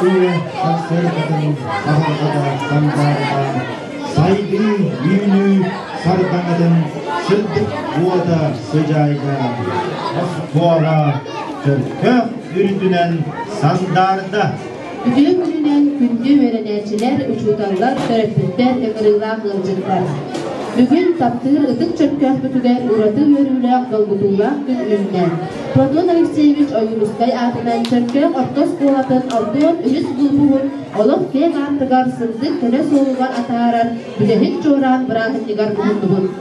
üye sarsırgıdın ahırgada sandarda saygı yünü sardanıdın sırdık buada sıcayda Oskuala Türkök ürüdünen sandarda Bütün günün gündü vereneciler, uçudanlar, törepitler, ıgırılar, kılcıklar. Bugün taptığır ıtık çökkök bütüler uğradı yörüyle kılgıdığlar gününden. Platon Alekseyevich Oyunustay adından çökkök ortos kolatın orduyon ülüs gulbuğun olup ken artıgar sındık köne soğuğan atarar bülehin çoğran bırakın nigar bulunduğun.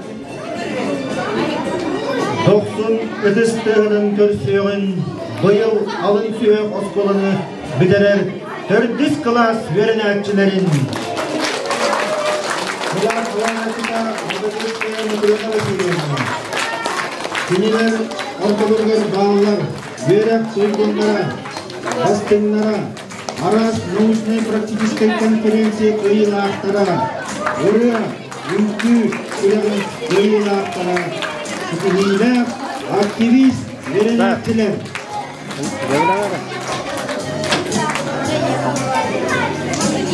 90 ödüstüğünün körsüğün bu yıl alın süğük oskolanı bitirer 400 klas verenekçilerin. Ular kılamasında ödüstüğünü kılığına sürüyorlar. Kiniler, ortalıklar, bağlar, verek soygunlara, bastınlara, Aras научной практической конференции кыйлақтара, оры, үмкі, кыйлақтара, Кытыгейлер, активист, веренектілер.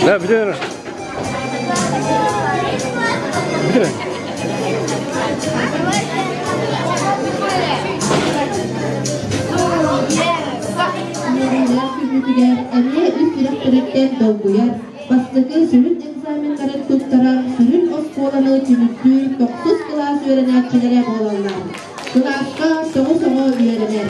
Да, бітер. Бітер. Küçükler, emniyye üst direktörlükten dolguyar. Bastıkı sürün egzaminlerin tuttaran, sürün oskolanı tümüttür, 9 klas öğrenekçilere boğulanlar. Kılaşka soğu üyeler.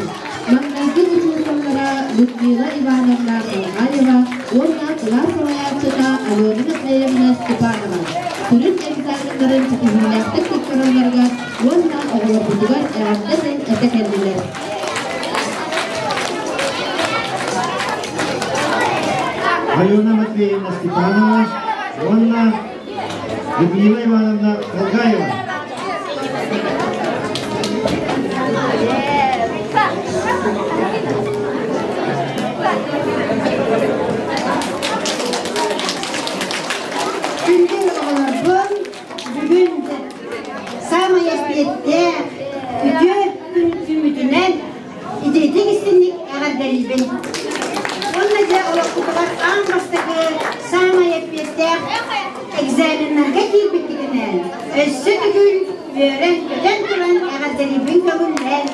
Mandazi uçursanlara Ludmila Ivanovna Kolgayeva, orna klas olayatçıda Alonina Pleyevna Stepanova. Sürün egzaminlerin tükühülektik tutturanlarga, orna oğulabudugar eğerden etekendiler. Алена Матвеевна Степанова, Анна Людмила Ивановна Колгаева. Bugün Samaya Spiyette bütün ümidinen İdretin istenlik ağırlarıyım. Onunla olakutular anmastıkı Samaya Spiyette egzaminlerge kilbettiğinden Össü bugün veren köten turan ağırlarıyım kabullen.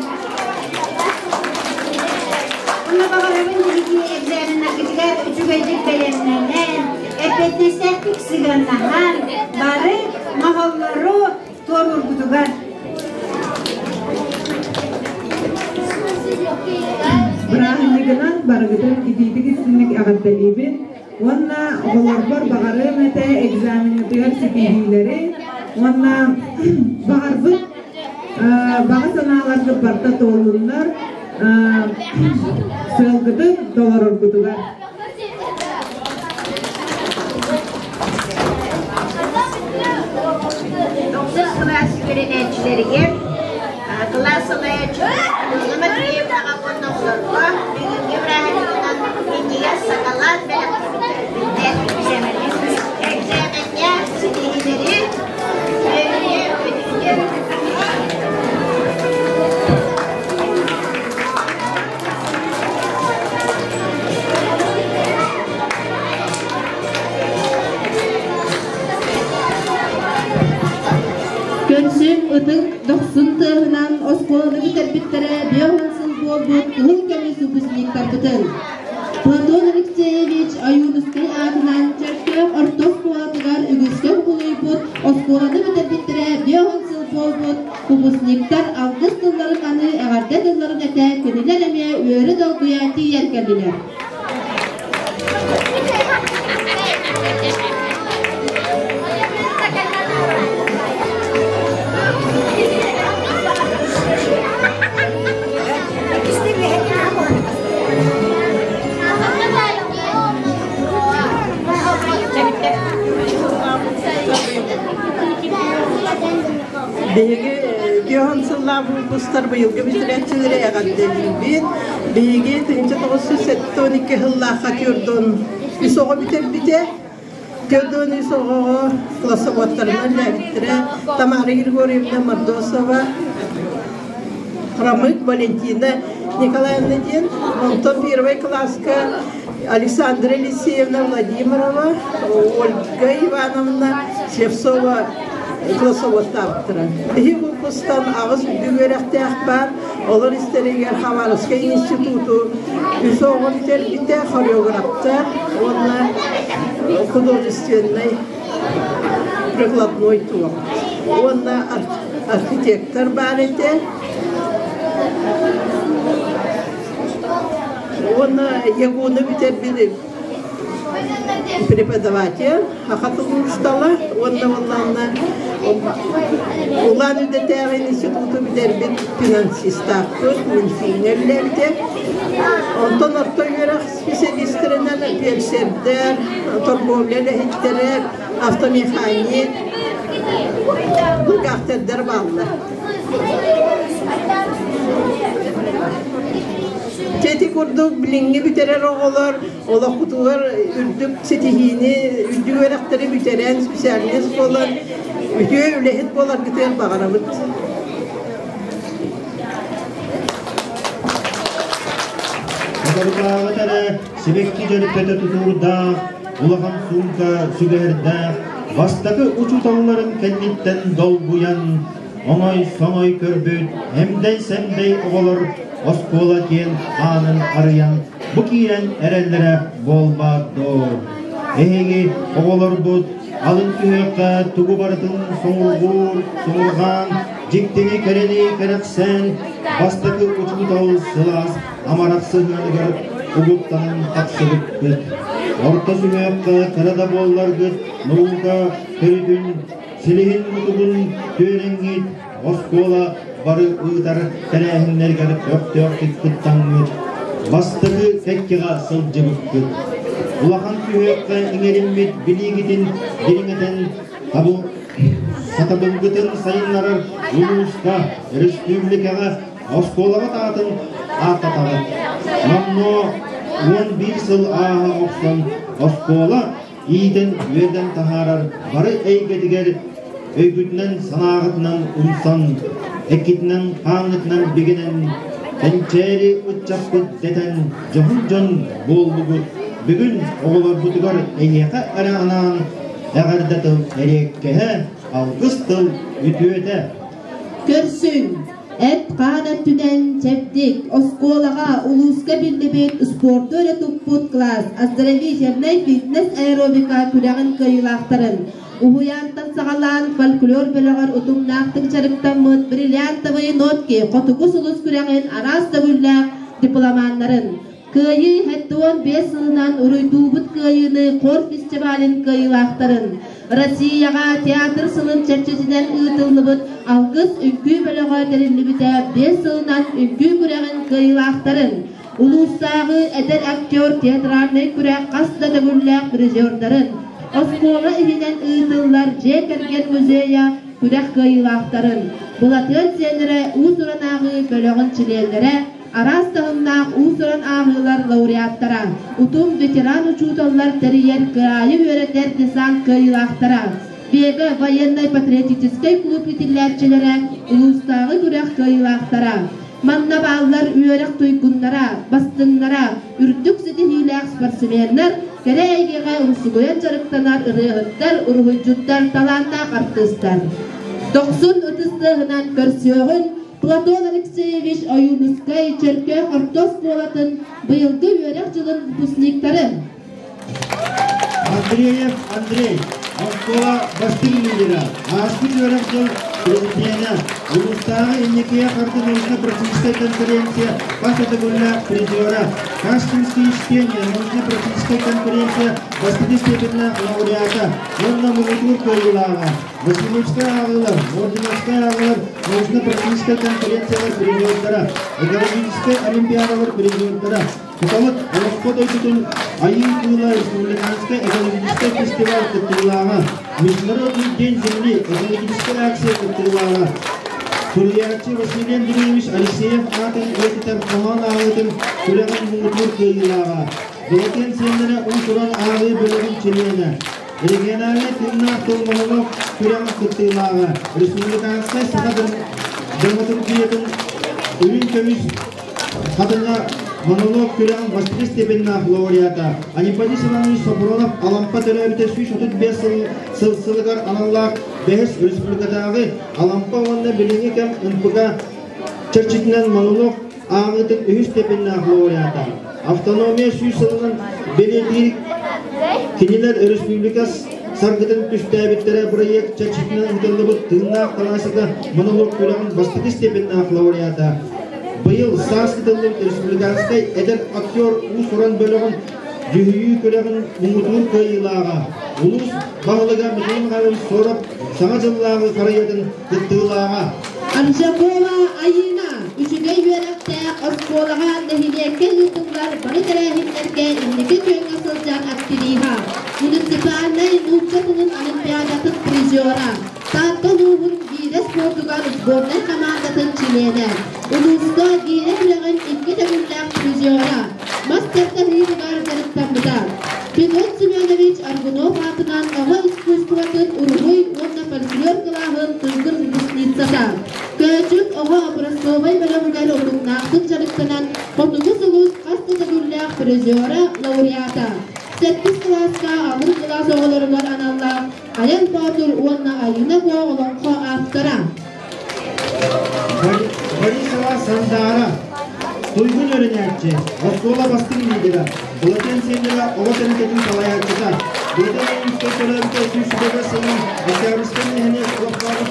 Onunla babalarımın diliki egzaminlergekiler üçügeydik belenlerden Epetnesteklik siganlahan bari mahalları torur kutugar. Bırakınlıgınan bargıdan idiydik isimlik ağıddalibin Onna oğularbor bağırı mete egzaminatör sipihileri Onna bağırbıt bağı sanalardı barda toğulunlar sığılgıdı dolarur kutugar. Klas öğrenicilerine, klas öğrenciler, Matveyev Nagapon Noglarwa, Bingin Gibrahim'den Indiya Sakalat ve egzaminler sidihileri, evliye ödülleri. Gönsüm ıtık 90 tığınan oskolanı biterbitlere biyohansıl boğbut hıl kemi subusnik tarpıtın. Platon Alekseyevich Oyunustay adından çökkök ortos kulatıgar ügüskök kuluybut oskolanı biterbitlere biyohansıl boğbut kubusniktar algız tılları kanı eğarde tılların ete keniler emeye üyörü dolguyati yerkelliler. Beygi Göhansılla bu bustar bu yılgı bitiretçilere eğaddeliyim. Beygi 1912 hılla katıyordun. İsoğu biterbide. Gördüğün İsoğu klası vatlarına lagitire. Tamara Grigoriyevna Mordosova. Ramık Valentina Nikolayevna diyen. Ondan первый класска Александра Алексеевна Владимирова, Ольга Ивановна Шевцова, Классоваттаптыра. Бихи выпустан ağız dügörәктәк бар, олар истерегер Хабаровский институту үсоғын бите хореографтар, онна художественный прикладной тур. Онна архитектор бар ете. Онна ягуны битер бiri преподаватель, хатылыштала, онна улан үдетер институту битер бит финансистактыр, минфинерлерде. Онтон ортой специалисттеринен пельсердер, торговля хиттерер, автомеханик, бухгалтердер баллар. Çeti kurduk, bilingi biterer oğular, ola kutular, ürdük setihini, ürdük öğretleri biteren, spesialist olar, ürdük ülehit olar biter bağıramıt. Kadarıqağıtara, sebekki jönüpete tuturda, ulağan sunka sügerde, bastaki uçu tağların kenditten dolbuyan, onoy sonoy körbüt, hemden sembey oğular, Oskola diyen anın arayan, bu kiren erellere bolma doğ. Ehegi oğulur bud, alın tüyekka tugu barıtın soğurgur, soğurgan, jiktini kereni kereksen, bastaki uçmu tağıl sılas, amarak sığını görüp, uguptanın taksılık gıt. Orta tüyekka karada bollar gıt, nuğuga, körüdün, silihin mutugun, tüyerengit, Oskola, barı ıdar terehinler gelip yok kıttanmış. Bastığı tekkiga sılcımık kıt. Ulağan tüyekka ingelinmit biligidin diringeten tabu satabıngıtın sayınlarar Uluska, Respublikaga, Oskolaga taatın atatağı. Mamno 11 sıl ağa oksan Oskola iyiden verden taharar barı eygediger öygütünden sanağıtından umsan ekitnen kanıtnan biginen tençeri uççapkut deten johun bollugut bugün oğular butugar eyyaka aranan eğerdatıl erekkehe algıstıl ütüete Körsün, et kanat tüden çeptik, Oskolaga Uluska Billibet sportu öğretuput klas, Azdravicernay fitness aerobika külağın kıyılaqtırın. Uhuyantan sağalan folklor belagar utumnaqtık çarıktamıt brilliantavayı notki qotuku sulus külağın arasta güllaq diplomanların. Kıyı hettuan 5 yılından uruytubut kıyını Kor Festivalin kıyılaqtırın. Rossiyaga teatr sılın çerçesinden ıtıllıbıt algıs ünkü belagar derillibite 5 yılından ünkü külağın kıyılaqtırın. Ulustağı eder aktör teatrarnay külağ qasda da güllaq prizördarın. Oskola ihinen ıtıllar jekergen müzeya külək kıyılaqtарын. Bulatın senlere usuran ağı bölüğün çilellere, aras dağınlaq usuran ağılar laureattara, utum veteran uçutallar teriyer kıyayı öğreter desant kıyılaqtara. Bega Военный Patriotiskay klub itillerçilere ulustağı külək kıyılaqtara. Manna bağlar üyerek tuygunlara, bastınlara, ürdük zidihilaq sportsmenler, Kereğiğe usugoyan çarıktanar, ırıhıttar, uruhucuttar, talannak artistlar. 90 ıtыстığınan körsiyoğun, Platon Alekseyevich Ayunuskay Çerköy Kartos Polat'ın bıyılgı yörek жылın выпускниктары. Andreyev Andrey, Oskola baştırı lideri, Aşkın yörek jıl президиена, Ulustağı Enneke'ye kartı naучно практическая конференция, Пашатагулля призера, Кашкинский чтение, научно-практическая конференция, Господи степенная лауреата, Онна Мунитур Кайылага, Василевская Агылар, Орденовская Агылар, научно-практическая конференция призера, экологическая олимпиадалар призера, Куталык Олоскодай Тутун Айын Кыла республиканская экологическая фестиваль Кыттылага, Международный день земли, экологическая акция Кыттылага, Турьячи Василий Андреевич Алексеев атын өтітер қаман ağıtın Күләғын Мунитур Кыйлага, Бұлакен сендері ұнсыран ағы бөлігін челені, региональный тымнақ толмағылық Күләғын Кыттылага, республиканская сақадыр драматургиятын үйін көміз қадыңа монолог күрән бастыры степеннах лауреата. Анипадис Иванович Сапронов Алампа төлөбүтө сүй шотут 5 сылсылыгар аналлах бәһис республикадагы Алампа онда билинге кем НПК чырчытынан монолог аңытын 3 степеннах лауреата. Автономия сүй сылынан беледир Кинилер республикас саргытын түстәбиттері проект чырчытынан ытылыбыт тыгыннах таласыга монолог күрән бастыры степеннах лауреата. Быйыл Саскытылдың республиканской эдер актер Усуран бөлігін жүхүйі көрегін мұңытуын көйілаға. Улус бағылыға мүтейін ғалым сорап, саңа жыллағы қарайетін күттілаға. Аржакова айына үшігей веректе осколаға дәхилекке ұтыңлар бары тәрәхімдерге иннекі көн асылжан активиға. Муниципальный нұлчатының олимпиадатын призера. Тааттан ұғын бейрес Португал сборной командатын чилені. Улуска гире білігін инге тәгілдәк призера. Мастерта хейдігар жарықтамыда. Петр Семенович Аргунов атынан оға искусстватын Уругуй онна фольклор кылағын тұлғыр ресницата. Көчік оға образцовай бөлігілер орыннақтың жарықтынан Қотуғыз ұлыс қасты тәгілдәк призера лауреата. 8 класска алыр класс оғылырылар аналар. Аян Патур онна айына оғылынға автора. Борисова Сандара Туйгун өрінәтчі, Оскола бастың лидера, Бұлатен сендері оғытын кетін қалаятчыда, Бұлатен инспекторларында сүйшідегі сының Әсәрістен ехіне құлақпарып,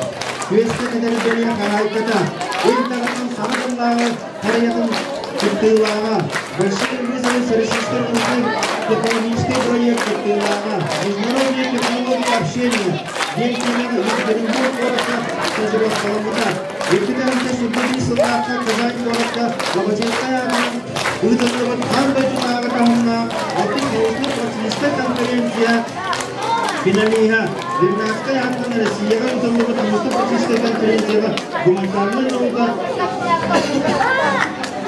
күесті кәдері бөліе қарайката, ел тағатын сағытынлағы, қарайатын күттілаға, Большой вызовы сарысистер нужны экономический проект күттілаға, Международные технологии общения, Деньгелері Екатеринбург городта сәжібет қаламыда, Екатеринбургте судбази сыллаққа Казань городта Лобачевская ағын ұйтылығын қандай тұнағы тағымна 6-9 процесті конференция финалиға 12-й аттың Россияға ұйтылығын 6 процесті конференцияға гуманитарны жолда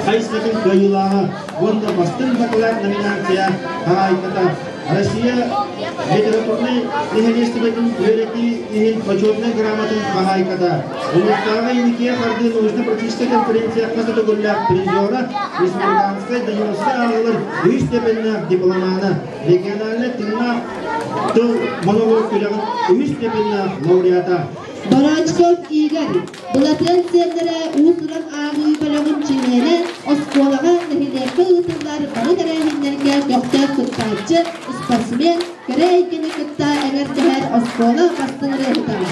қайсының көйілағы онда бастың бақылар номинация қарайката Россия литературный лихенестібетін өреті ехін почетный грамотын қағайкада. Улустағы енекея қарды нужны практический конференция қасыты гүлләк призера республиканской Даниловской ағылыр 3 степеннақ дипломаны региональный тыңнақ тыл монолог күліғін 3 степеннақ лауреата. Барачков Игорь, Бұлатен сендері ұсырын ағый бөлігін чилені Осколаға нәхилерді ұтылар бары тәрәхіндерге көқтер күттатчы, спортсмен, көрі екені күтта әгердігер Оскола бастыңыры ұтар.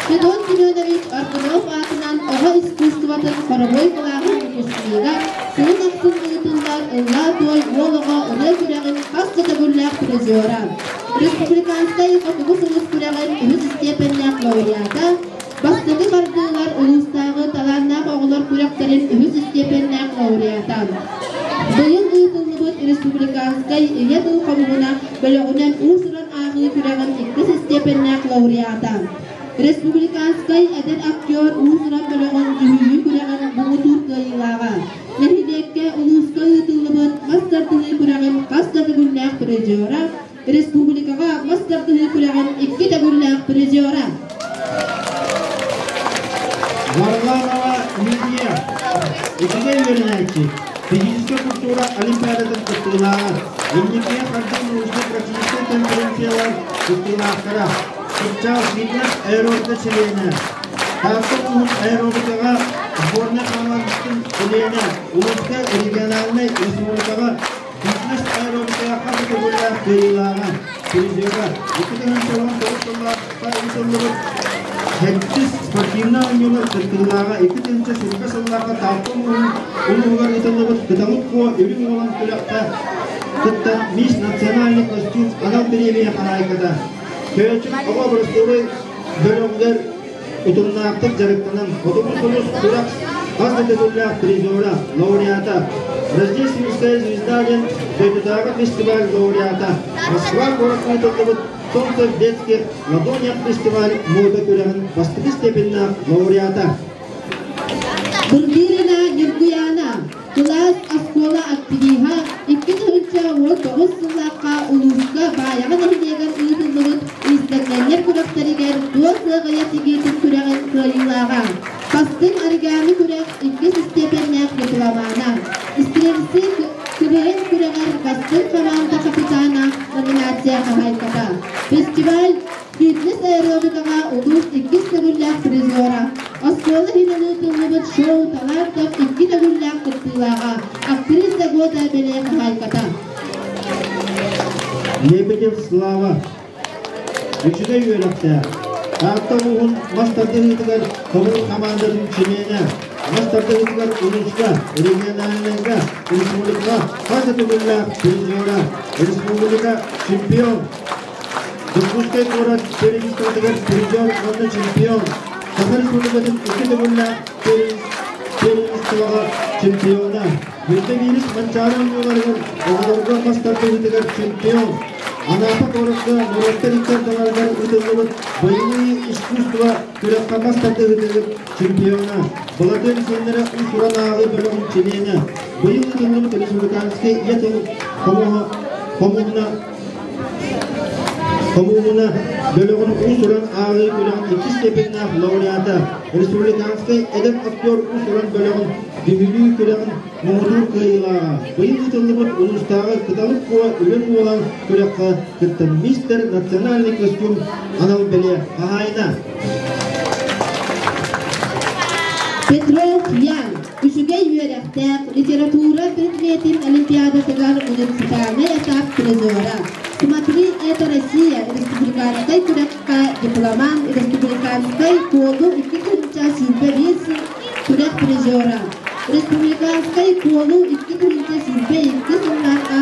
Петр Семенович Аргунов атынан оға искусстватын қорыбой қылағын үкістіға, сылын ақтын ұтылар ұлла той олыға ұлы күрәғын қасты тәгілләк призера. Республиканской Қотуғыз ұлыс күрәғын 3 степеннәк лауреата, бастығы бардылар ұлыстағы таланнақ оғылар күрәқтерін 3 степеннәк лауреата. Бұйын ұйтылыбыт республиканской егетіл қомуына бөлігінен ұсырын ағы күрәғын 2 степеннәк лауреата. Республиканской әдер актер ұсырын бөлігін жүхүйі күрәғын бұғытур қайылаға. Нәхидекке ұлысқа ұйтылыбыт мастартылы күрәғын қастағы күннәк призера. Республикаға мастартылы күрәғын 2 тәгілләк призера. Варланова Лидия, Икидей Вернайчик, физическая культура олимпиадатын күттілаға, енекея қардың нужны практический конференциялар күттілақыра, Кыпчал фитнес аэробика члены, Тавсық ұғын аэробикаға сборный командыстың члены, Улуска региональный республикаға фитнес аэробикаға қасы күттілақ көйілаға, призера, 2019 Хәттіс спортивна ойнылар күттілаға 2-ші сүргі сылларға талқын ұлығығар ұтылығыт күтамыт қуа өрін olan күліқта күтті миш национальный костюм анал премия қарайқада. Көйчік оға бұрыстығы бөлігер ұтылнақтық жарықтынан Қотуғыз ұлыс күліқ қасты күліқ призера, лауреата. Рождественская звезда ден Көйтідағы фестиваль лауреата. Москва городный ұтылығыт Солнце в детских ладонях фестиваль мода күрәғын бастығы степенна лауреата. Бурбирина Ниргуяна, класс Оскола активиха, 2009 сыллаққа ұлысқа баяғы нәхінеген ұйтылығыт үйістәңнәлер күрәқтерігер дуасы ғаятигетін күрәғын қойылаға. Бастың оригами күрәқ 2 степеннәк дипломана. Истеревсі Артемьев икки төгүллээх кыттыылаага актриса года белээ кахайката. Лебедев Слава. Üçüge üyelikte. Tartımın Mastar'da hıtıgar Komur Kamandar'ın çimeğine. Mastar'da hıtıgar Uluşka, Regional'ınca, Respublika, Kasatugullah, Prizora, Respublika, Şampiyon. Dokuzkay Korat, Perimis Hıtıgar, Prizor, Onda Şampiyon. Kafa Respublika'nın Ukitugullah, Perimis Hıtıgar, Şampiyona. Yüzde virüs Mançaran yollarının Oğulurga Mastar'da hıtıgar Şampiyon. Anapa korukta Murattarikar dalarlar ıtılılıp Bayılı İşkustva Kürekka Mastar'da hıtıgar Şampiyona. Buladın senlere usuran ağı bölümün çileğine. Bayılı ıtılılıp Respublikanski yatıl Komuna bölümün usuran ağı bölümün iki stepinna laureata. Respublikanski edep aktör usuran bölümün Dümülü küreğin muğdur kıyılağa. Bayıl ıtılılıp ulustağı kıtalık kuva ülün olan kürekka kıttı Mister Naциональный костюм anal bele ahayna. Petrov Yan, üçüge üyerekte literatura предметин олимпиадаtıgar университетine etap prizora. Смотри, это Россия, республиканской kürekka дипломан, республиканской колу 2 симпевисы күрек призора. Республиканской колу 2 симпевисы сынларга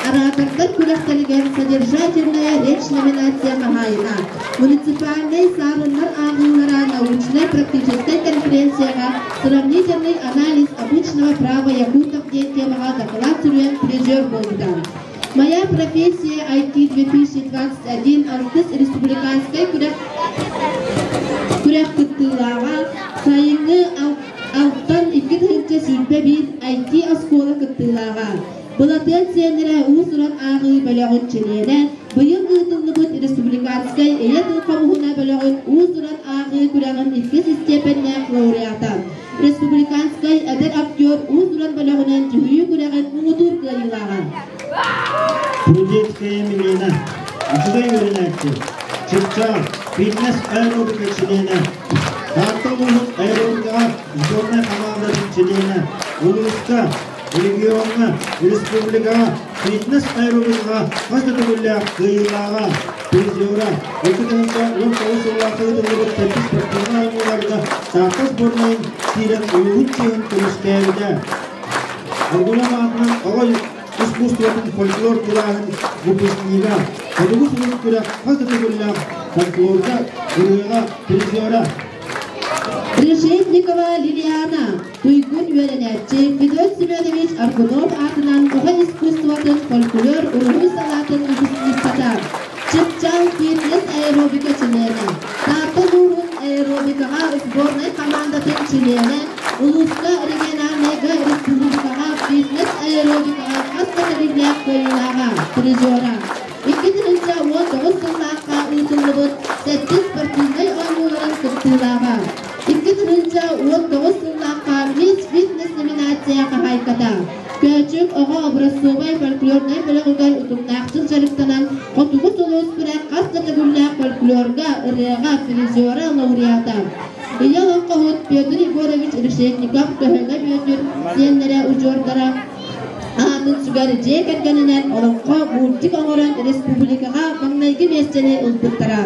оратортар күректелген содержательная речь номинация махайна. Муниципальный сарынлар ағылара научная практическая конференцияға сравнительный анализ обычного права якутов ден темаға доклад сүрген призер болудан. Моя профессия IT-2021 Алтыс республиканской күрек кыттыылаға сайыны алттан 2 сүйінпе бір IT оскола кыттыылаға. Бұлатын сенері ұсыран ағы бөлігін ченені, бұйын ұтылы бұд республиканской әйетіл қамығына бөлігін ұсыран ағы күрегін 2 степенне лауреата. Республиканской әдір актер ұсыран бөлігінен жүхүйі күрегін ұмытыр кылылаған. Прудецкая Милена. Üçüge üyelikte. Çıkça, fitness aerobika çileğine. Tartımın aerobika zorna kamandarın çileğine. Uluska, regiona, respublika, fitness aerobika Kasatugullah kıyılağa. Prizora. Ötüdünce Lokavusula kıyıdığılıp tepis praktığına ayılarında Tartas bornayın sirek uyuğutçuyun kılıçkayevde. Algulamadığının ağay искусствотын фольклор курагын выпускнига. Подугус мускура Kasatugullah фольклорда урыга призера. Решетникова Лилиана, Туйгун Юэленетчи, Федот Семенович Аргунов атынан оға искусствотын фольклор урыгы салатын выпускнистата. Чыпчал фитнес аэробика члены. Тартылурун аэробикаға сборной командатын члены. Улуска региональныйга республикаға фитнес аэробикаға Kasatugullah кыйылаға призера. 2019 сыллаққа ұтылыбыт 8 спортивный ойнуларын кыттылаға. 2019 сыллаққа Miss Fitness номинацияға хайката. Көчік оға образцовай фольклорнай бөлігігер ұтымнақчыл жарықтанан қотуғы солуыз бірек Kasatugullah фольклорға ұрыға призера лауреата. Иял оқығыт Петр Егорович Решетников көхіңі бөтір сенлері ұжордара атын сүгәрі жек әткенінен олыққа бұлтик оңырын республикаға маңнайғы месчені ұлбыттара.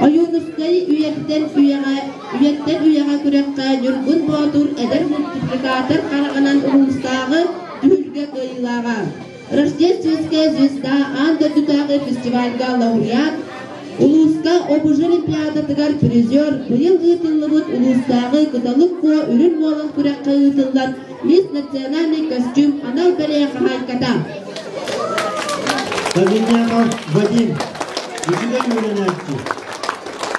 Аюнускай үйеттен үйеға күрекқа жүргін бұатыр әдір мультипликатор қарағынан ұлыстағы дүлге қойылаға. Рождественская звезда андердутағы фестивальға лауреат, Улуска обыжы олимпиадатыгар призер, бұйыл ұйтылыбыт Улустағы кыталық қуа үрін болын күрекқа ұйтылдан Miss Национальный костюм анал бәлеяға хайката. Кабиняков Вадим. Üçüge üyelikte.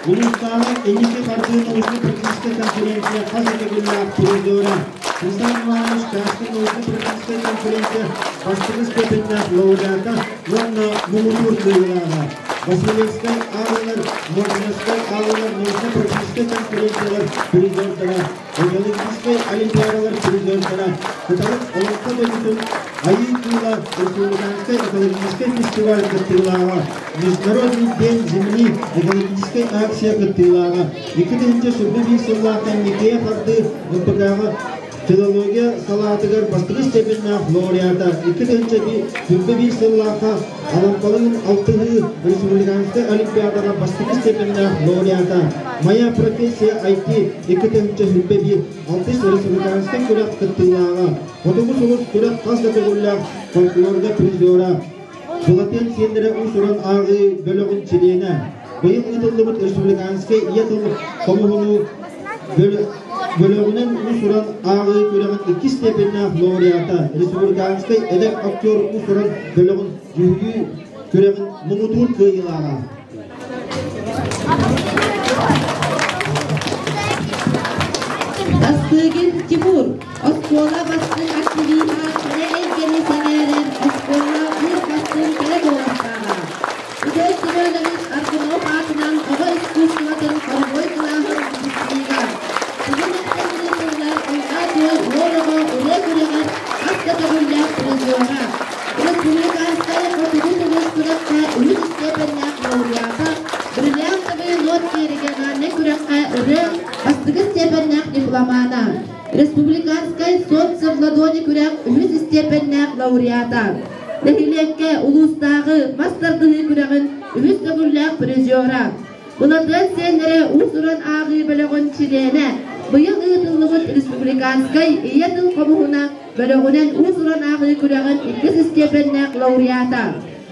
Улустағы энеке партия научно-практическая конференция Kasatugullah призера. Хриstian Иванович Каскин научно-практическая конференция бастығы степенна лауреата Лонна Мумутур кыйылаға. Васильевская ağırlar, Мординская ağırlar, научно-практическая конференциялар призердара, Олимпийская олимпиадалар призердара, Кыталық Олыққа бөлітін Айы Тула Республиканская экологическая фестиваль кыттылаға, Международный день земли экологическая акция кыттылаға, 2000 сыллақтан Никея қарды МПКға филология салатыгар бастығы степеннақ лауреата 2001 сыллақа алампалығын 6-ғы республиканский олимпиадаға бастығы степеннақ лауреата. Моя профессия IT 2001 6 республиканский көрек қыттылаға. Отығы соғыз көрек қасты ғыллақ фольклорда призера. Бұлатен сендері ұсыран ағы бөлігін чедені. Бұйыл ұтылымыт республиканский етіліп комығыны бөлігінен ұсыран ағы көрегін 2 степеннақ лауреата. Республиканский әдеп актер ұсыран бөлігін жүгі көрегін мұңытуын көйілаға. Тастығын Тимур, Оскола бастың активиға кіре әйгені сәнәрін, Оскола бір бастың кіре боластаға. Үдәл Семенович Аркунов атынан оға искусстватын қорбой қылағын күтістіға. Бүгін әктеміне сылдар ұлға төл орығы үле көреген асты тұғылляқ призера. Республиканская қотығытығыз күрекқа үлі степеннақ лауреата, бриллиантовый лот керегенаны күрекқа үрі бастығы степеннақ дипломана. Республиканская соцсовладони күрек үлі степеннақ лауреата. Дәхилекке улустағы мастардығы күрегін үлі тұғылляқ призера. Бұлатын сенері ұсырын ағы білігін чилені. Бұйыл ұйтылығыт республиканскай иетіл қомуғына бөлігінен ұсырын ағы күрегін 2 степеннақ лауреата.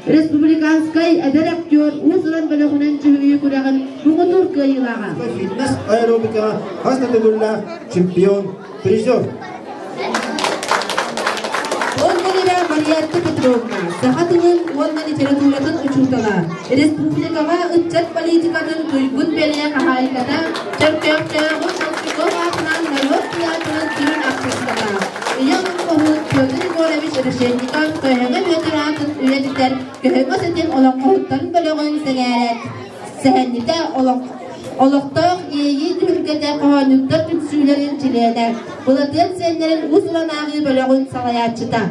Республиканскай әдер актер ұсырын бөлігінен жүгігі күрегін бұғытур көйілаға. Фитнес аэробика қасты ғыллақ чемпион призер. Оннелера Марьятта Петровна, сахатының онна литературатын учуртала. Республикаға ұтчат политикатын туйгун беле қағайката, чөркөктөгі Шалшиков атынан народ театрын түйін ақшыстала. Үйен қоғын Петр Егорович Решенников көйіңі Петр атын үйедіктер көйіңі сетен олаққауыттарын бөлігін сәңәрет. Сәхәннеті олықтық ейі дүргеті қоғанюктар түксүйлерін чилені. Бұлатын сәнлерін ұсылан ағы бөлігін салаятчыта.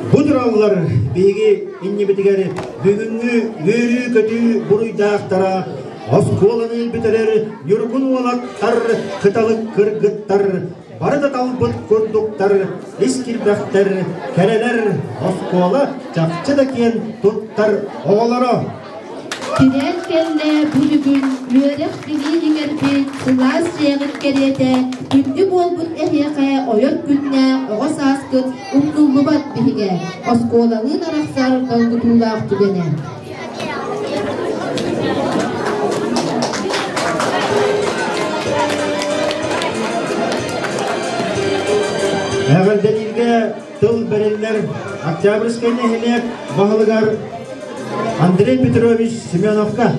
Бұдыралылар бейге инне бітігері бүгінгі өрі көті бұруйдақтара, Осколаны елбітелер, юргун олаттар, қыталық кыргыттар, барды талбыт көрдіктар, ескілбәқтер, кәрелер, Оскола жақчы да кен тұттар оғалары. Тирен келі бүлігін өрек білі еңербет, сылас жеңіт кереті, күнді болбұт әхеқе ойыр күнне оға саскыт ұмтулы бат бігі, Осколалын арақсар қалғытулақ түгені. Әғілденілге тыл бәрелер Октябрьскай нәхелек бағылығар Андрей Петрович Семеновка.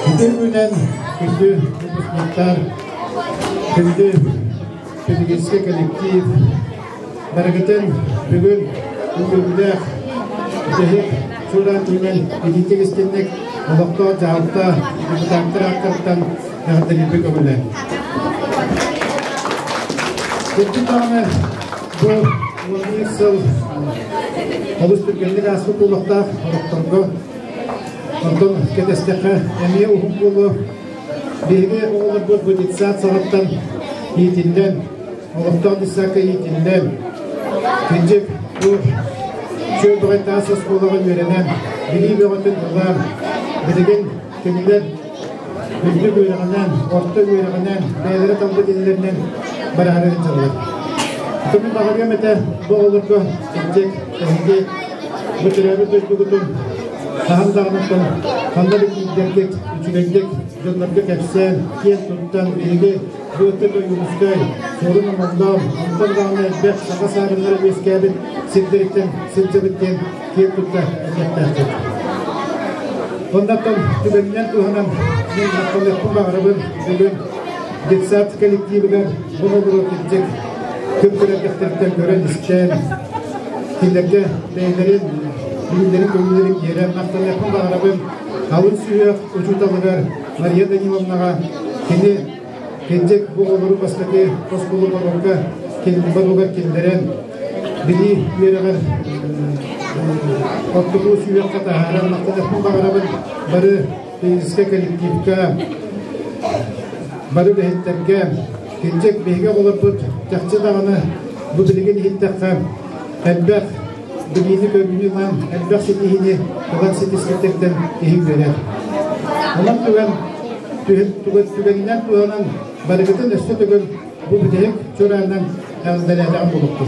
Күтір күнен күнді выпускниктар, күнді педагогический коллектив, бәрігітін бүгін үлгілдер үтехек Шуран түмен едетек істеннік олықта жауапта депутаттар аққарттан әғаттарылбі көмілі. Күтті тағыны бұл 12 сыл олыс түргенлік асқы олықта олықтырғы Антон кетестеқі әмие ұғым болу бейге оғылыр бұл будетсат сағаттан етінден олықтан дисақы етінден кенжек бұл Şöyle bir tane söz kulağın verenen, bilgi bir öğretim var, bilgin kimler, bilgi öğrenen, orta öğrenen, değerli tanıdık illerinden beraber çalışır. Tüm bağırıyor mete bu olur ki, gelecek, gelecek, bu türevi döşlüğütün, saham dağınıktan, kandalık giderlik, üçülecek, yıllarlık efsen, kiyen tuttan bilgi, bu öteki Yunusköy, sorun amandam, Anton dağına etbek, şaka sağırları beskabit, Sildirikten, silcibitten, kiyen tutta, etletlerdir. Ondan tübeninden tuhanan, men hakkaletkun bağırabın, bugün, Detsat kollektivigen, bunu bulup gidecek, kültürelliklerden gören işçen, killerge, beylerin, bilimlerin, yeren, hakkaletkun bağırabın, havun suyu, uçutalıgar, Maria Danilовнаға, kini, Gelecek bu oluru baştaki Koskolu Babanka balugar kenderen biri yeragar otobüs yok kata haram maktadan bağırabın barı iske kolektifka barı behitterge gelecek bege olup takçı dağını bu bilgin hittakka elbek bilgini görünüyor lan elbek setihini olan setisketekten ehim verer olan tügeninden tuğanan barıkıtın üstü tügün bu bideyik çorağından eldelerden buluptu.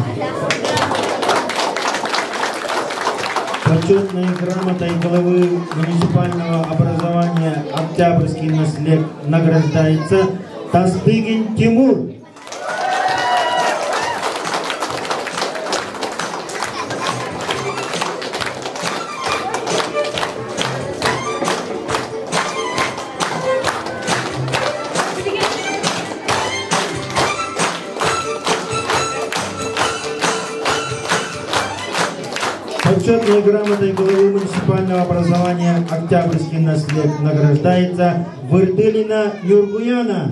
Почетной грамотой главы муниципального образования «Октябрьский наслед» награждается Тастыгин Тимур. Почетной грамотой главы муниципального образования «Октябрьский наслед» награждается Вырдылина Юргуяна.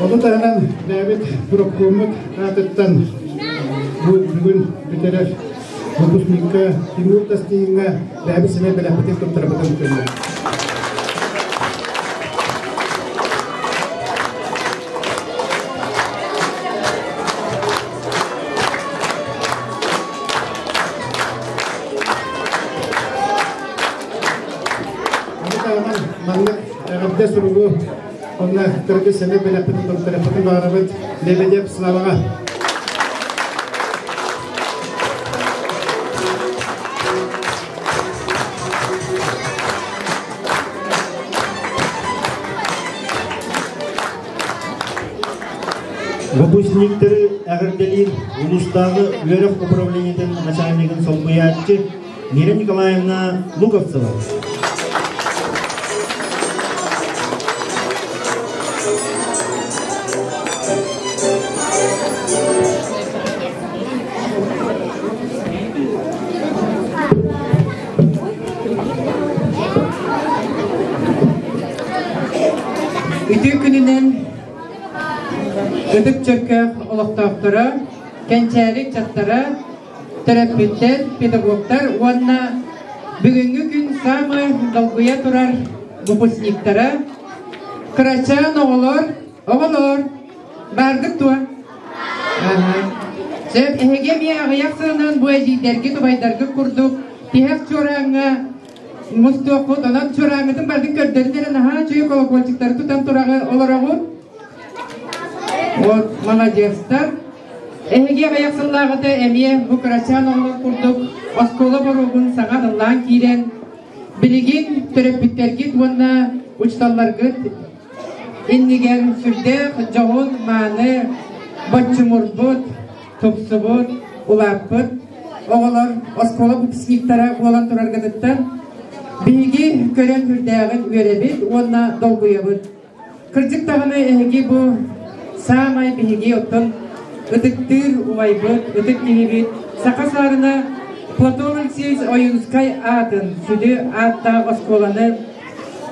Onu tahanan David Prokomut atıttan bugün biterer выпускника Тимур Тастыгинга David sene belapatın tutturapatın kırdı. Onu tahanan manlık ağabda surugu Onlar Türkiye sene belapatın tutturapatın bağırabıt Lebedep Slavağa. Выпускниктері әғірделер ұлыстағы Веров управлениетін начальнигін солбыятчы Нира Николаевна Луковцева. Үтü күнінен Ödük çökök olaqtaqtara, kençəlik çatlara, terapevtler, pedagoglar, onunla bugünkü gün samı dalguya turar выпускниктara, kıraçan oğullar, bardık tuğa. Söp, ehege mi ağayak sığınan bu ejiydergi tubaydargı kurduk, tihak çorağına, Mustafa onan çorağıdın bardık kördörüderen aha çöyük olaqolçıkları tutan turağı olarağın. Вот, молодецтар. Эге аяқсыллағыды әмие бұқырачан оғылы құрдық. Осколы бұруғын саған ұлан кейрен. Білеген түріппіттерге туынна ұчталларғы иннеген сүрде жоғын маны бөтчімұрбұт, топсыбұт, ұлаппыт. Оғылар осколы бұпсниктара болан тұрарғыдыттан. Бігі көрен түрдәғын өребет, онна долғыябыт. Кірдік тағыны әге бұ Самай биһиги оттон ытыктыр убайбыт, ытык кихибит. Сақасарына Платон Алексеевич Оюнскай атын, сүді атта осколаны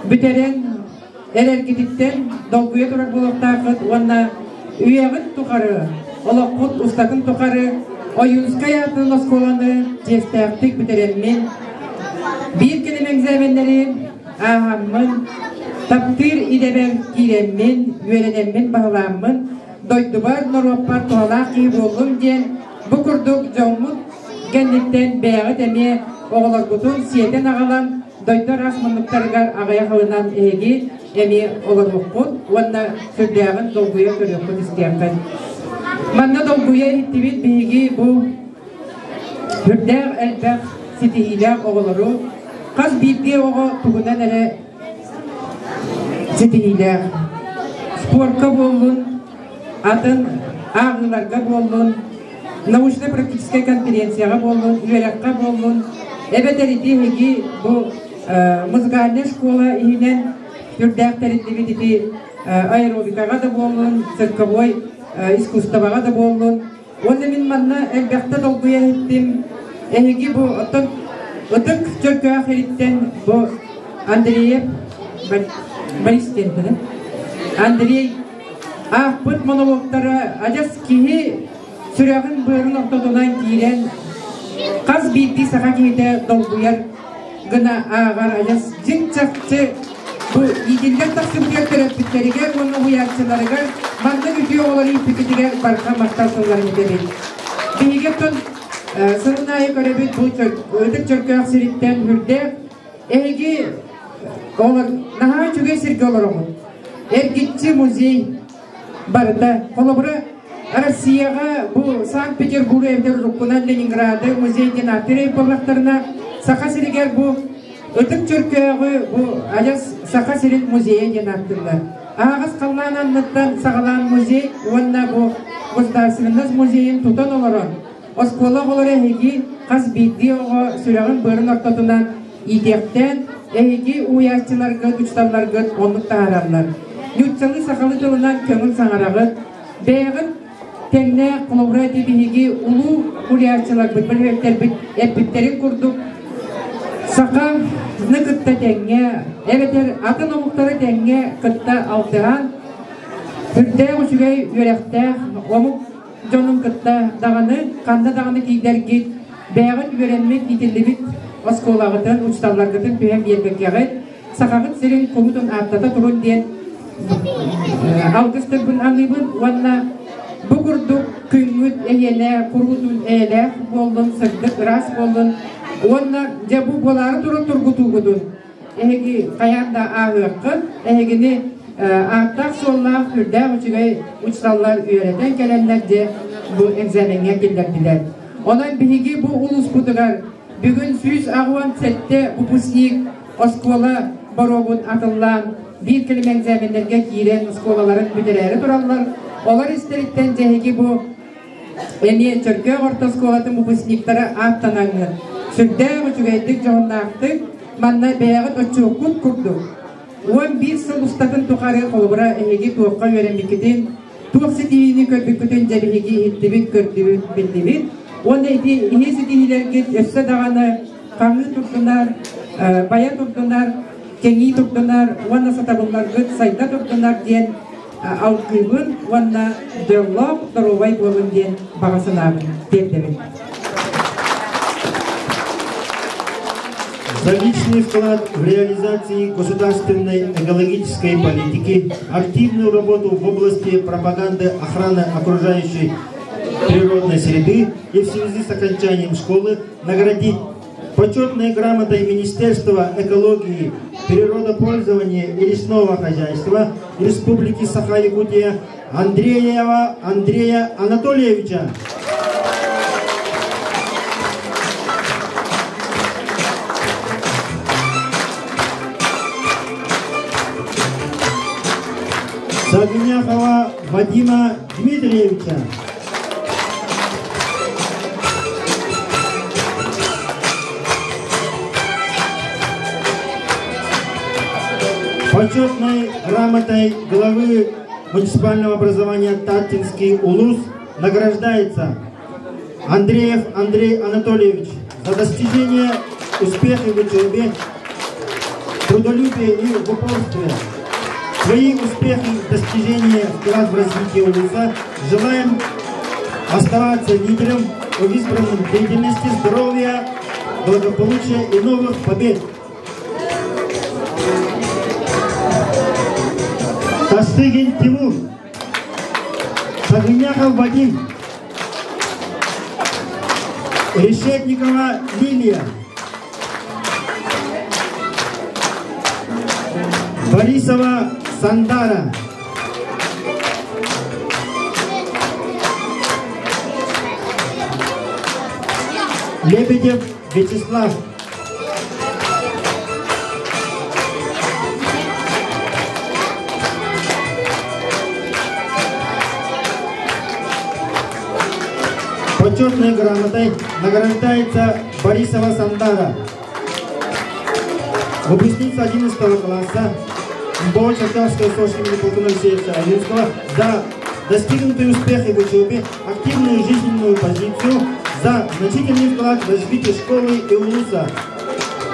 бүтерен әреркетиттен долгуя турак болуқтақыт, онна үйеғыт тұқары, олаққыт ұстақын тұқары, Оюнскай атын осколаны жестәқтік бүтеренмен. Bir кенемен зәменлері ағаммын, Таптыр идебер киреммен, үйренеммен бағыламмын, дойдубар нұрваппар туғалақ кейіп олым ден, бұқырдық жоңмұт гәннеттен бәғыт әме оғылар бұтын сиетен ағалам, дойдар асманлықтарғар ағая қылынан әге әме олар мұқпұт, онна сүрдәғын долгуя көріқпұт істеяқын. Манна долгуя еттебет бейге бұл бүрдәғ әлбәқ сетихиләқ оғылару, қаз бірде оғы тұғынан әрі Сетихилер, спортка болын, атын ағыларға болын, научно-практическая конференцияға болын, үйераққа болын. Әбәтәріде еге бұл музыкальная школа үйінен түрдәқтәрінде аэробикаға да болын, цирковой искусствоға да болын. Onu min manna elbette dolguya ettim. Ehegi bu otuk çökü ahiritten bu Andrei Baristin. Andrei ahpıt monologlara acas kihi sürağın buyurun ortadonan giren kaz bildi sağa giyde dolguyar gına ağar acas cin çaktı bu yedilden taksım götürüptüklerige onu uyarçılarıga mandı gütüyor oları ipikitige barka maktasınlarını demek. Bihigetun sırınaya göre bir bu ödük çökü aksiritten hürde ehegi olur naha çöge sirke olur oğul. Ergitçi muzey barda kolabura Rusiyaga bu Sankt-Peterburg evde rukunan Leningrad'ı muzeyden atire babaklarına saka siriger bu ödük çökü bu acas saka sirit muzeye denattılar. Ağız kalan anlattan sağalan muzey onunla bu Gostasınız muzeyin tutan olarak oskola olarak ehegi kaz bildiği o sürağın börün ortadan idekten ehegi uyarçılarga, güçtallarga onluk tahararlar. Yutçalı sakalı tılınan kömür sanarağı beğen tenne kulubra edibihigi ulu uyarçılar bitbir epitlerin kurduk. Saka nıkıtta denge, evet atın omukları denge kıtta altıhan Türk'te uçugay yürekte omuk jonun kıtta dağını, kanda dağını giyder git beğen öğrenmek nitillibit oskolağıtın, uçtallargıtın tühem yermek yağıt sakağıt serin komutun aftata turun diyen algıstır bun anlibun vanna bu kurduk küngüt eyele, kurgutun eyle boldun, sırdık, ras boldun vanna jabu boları turun turgutuğudun ehegi kayanda ağıqın ehegini Artak solla hürde uçugay uçsallar öğreten gelenler de bu egzamenge geldiler. Ondan bihigi bu ulus putugar bugün süz ağvan sette bu pusnik oskola borogun atıllan bir kelime egzamenlerge giren oskolaların müdürleri durallar. Olar isterikten cehigi bu emiye Türkiye orta oskolatın bu pusniklere attananı. Sürde uçugaydık johonnaktık manna beyağı oçukut kurduk. Uan bir sıl ustatın tukarı kolbura ehegi tuğqa öğrenmekidin tuğ sitihini körbükütün cebihegi hittibit kördübit bildibit onda ihe sitihilerge össe dağını kanlı turtunar baya turtunar kengi turtunar uanna satabunlar gıt sayda turtunar diyen algıbın uanna dörlok toruvay bolun diyen bağısınabın derdebin. За личный вклад в реализации государственной экологической политики, активную работу в области пропаганды охраны окружающей природной среды и в связи с окончанием школы наградить почетной грамотой Министерства экологии, природопользования и лесного хозяйства Республики Саха-Якутия Андреева Андрея Анатольевича. Сагняхова Вадима Дмитриевича. Почетной грамотой главы муниципального образования Тартинский улус награждается Андреев Андрей Анатольевич за достижение успеха в учебе, трудолюбие и в упорстве. Свои успехи, достижения, вклад в развитие улуса желаем оставаться лидером в избранном деятельности, здоровья, благополучия и новых побед. Тастыгин Тимур, Сагыняхов Вадим, Решетникова Лилия, Борисова Сандара, Лебедев Вячеслав, почетной грамотой награждается Борисова Сандара, выпускница 11 класса МБО Черкасского Сошки Меликолтуна Алексеевича Алинского за достигнутый успех в учебе, активную жизненную позицию, за значительный вклад в развитие школы и улуса.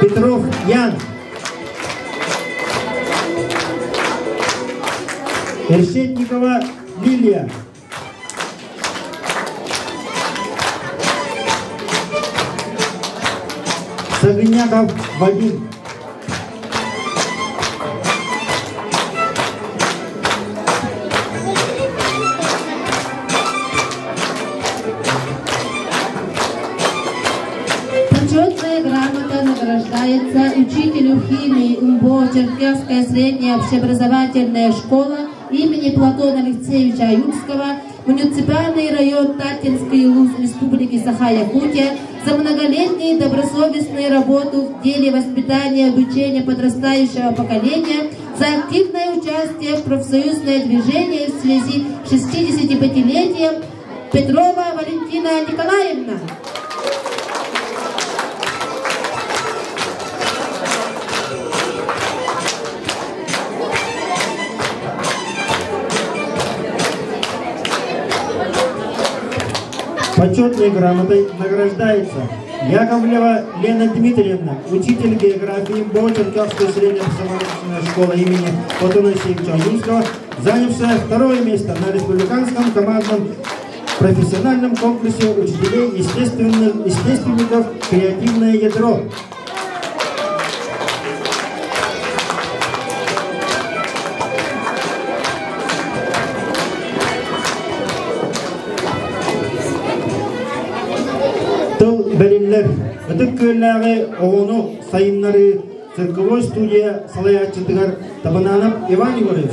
Петров Ян. Решетникова Лилия. Сагыняков Вадим. Почетная грамота награждается учителю химии УМБО Черкесская средняя общеобразовательная школа имени Платона Алексеевича Аюрского, муниципальный район Татинский улус Республики Саха-Якутия, за многолетнюю добросовестную работу в деле воспитания и обучения подрастающего поколения, за активное участие в профсоюзное движение в связи с 65-летием Петрова Валентина Николаевна. Почетной грамотой награждается Яковлева Лена Дмитриевна, учитель географии МБО Черкасской средней общеобразовательной школы имени Платона Алексеевича Аюрского, занявшая второе место на республиканском командном профессиональном конкурсе учителей естественников «Креативное ядро». Белиллер, өтөккөлләге оғыну сайыннары цирковой студия салаятчытыгар Табананов Иван Егорович.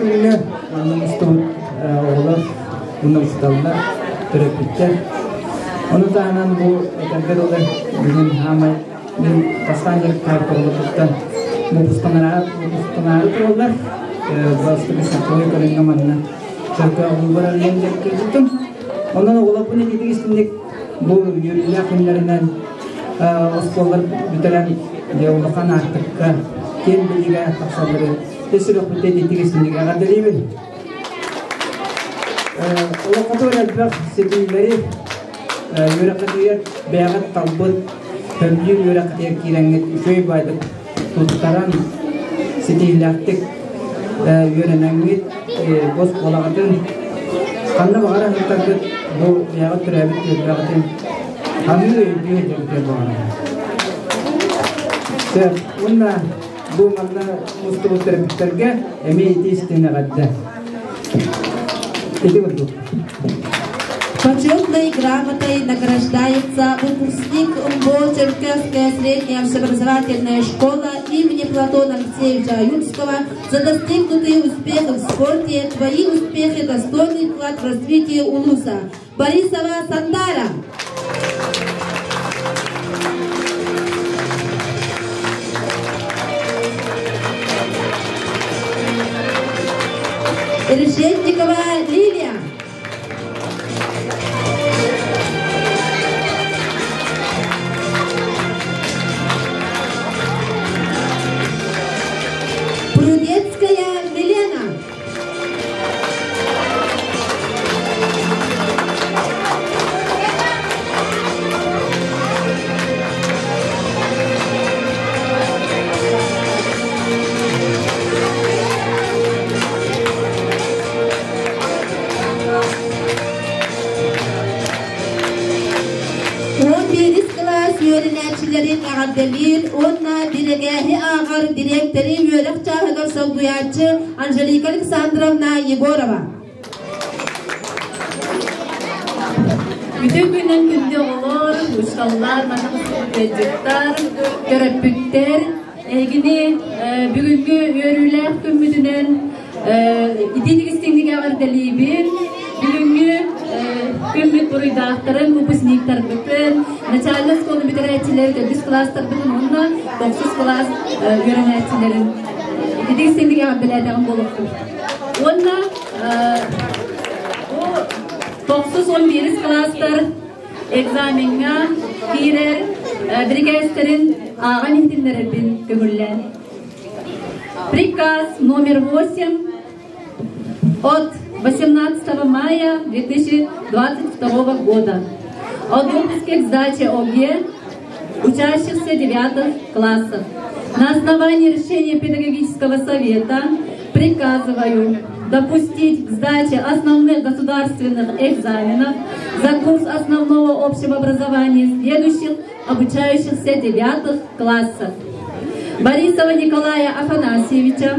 Öyle anlamıştım oğlan bunlar terapide. Onu da hemen bu edenler olan bizim hamay pastancılık kartoluktan bu pustanara oldular. Başka bir saklı kalangamanına Çarka Ulubara Lencer kırdım. Ondan oğlan bunu dedik istedik bu yakınlarından okullar bitiren devlekan artık kim bilgiye taksaları tesir okudu dedik istedik agadelimin. Oğlan kadar bak sebebileri yörekatiyat beyagat talbut Pemjur yörekatiyat kirangit şöy baydık tuttaran sitihlattık yörenengit boz kolağıdın kanna bağıra hıttardık bu beyagat türebit beyagatın hamile ödüyor cebite bağıra Bununla bu malda mustabu terapitlerge emeği isteğine kadar İdi bulduk Почетной грамотой награждается выпускник УМБО Черкесская средняя общеобразовательная школа имени Платона Алексеевича Аюрского за достигнутые успехи в спорте, твои успехи, достойный вклад в развитие улуса. Борисова Сандара. Решетникова Лилия. Прудецкая Милена. Yörenetçilerin ağabeyler, onunla birgehi ağır direktörü yörek çağıda savduyatçı Angelika Alexandrovna Yegorova. Bütün günden günde olur, uşkallar, manaklıklar, görepükler, egini bugünkü yörüler kümmüdünen ididik istindik ağır delibin, bugünkü kümmüt buruydaktırın, upusniktar bütün, начальный школы битиретчилер, 4 класстар бүтүн онна 9 класс yörenetçilerin ididik istindik ağır delibin boluptur. Onunla o 9-11 klaslar egzamenga girer бригадисттерин ağan ihtimlerin kömürlen. Приказ номер 8 от 18 мая 2022 года о допуске к сдаче ОГЭ учащихся 9 классов. На основании решения педагогического совета приказываю допустить к сдаче основных государственных экзаменов за курс основного общего образования следующих обучающихся 9 классов: Борисова Николая Афанасьевича,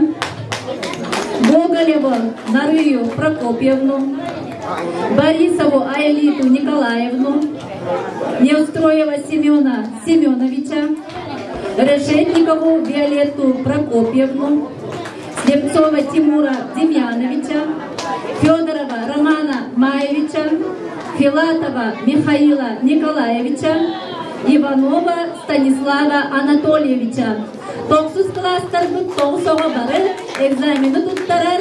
Гоголеву Нарию Прокопьевну, Борисову Аэлиту Николаевну, Неустроева Семена Семеновича, Решетникову Виолетту Прокопьевну, Слепцова Тимура Демьяновича, Федорова Романа Маевича, Филатова Михаила Николаевича, Иванова Станислава Анатольевича. 9 класстар бұл 9-ға бары экзамені тұттарар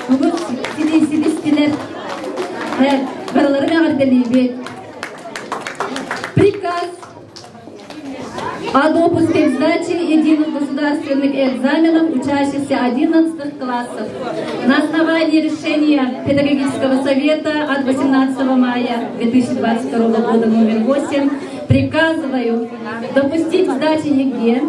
бүгін сидистилер баралары мәғарделей бет. Приказ о допуске к сдаче единых государственных экзаменов учащихся 11 классов. На основании решения педагогического совета от 18 мая 2022 года номер 8 приказываю допустить к сдаче ЕГЭ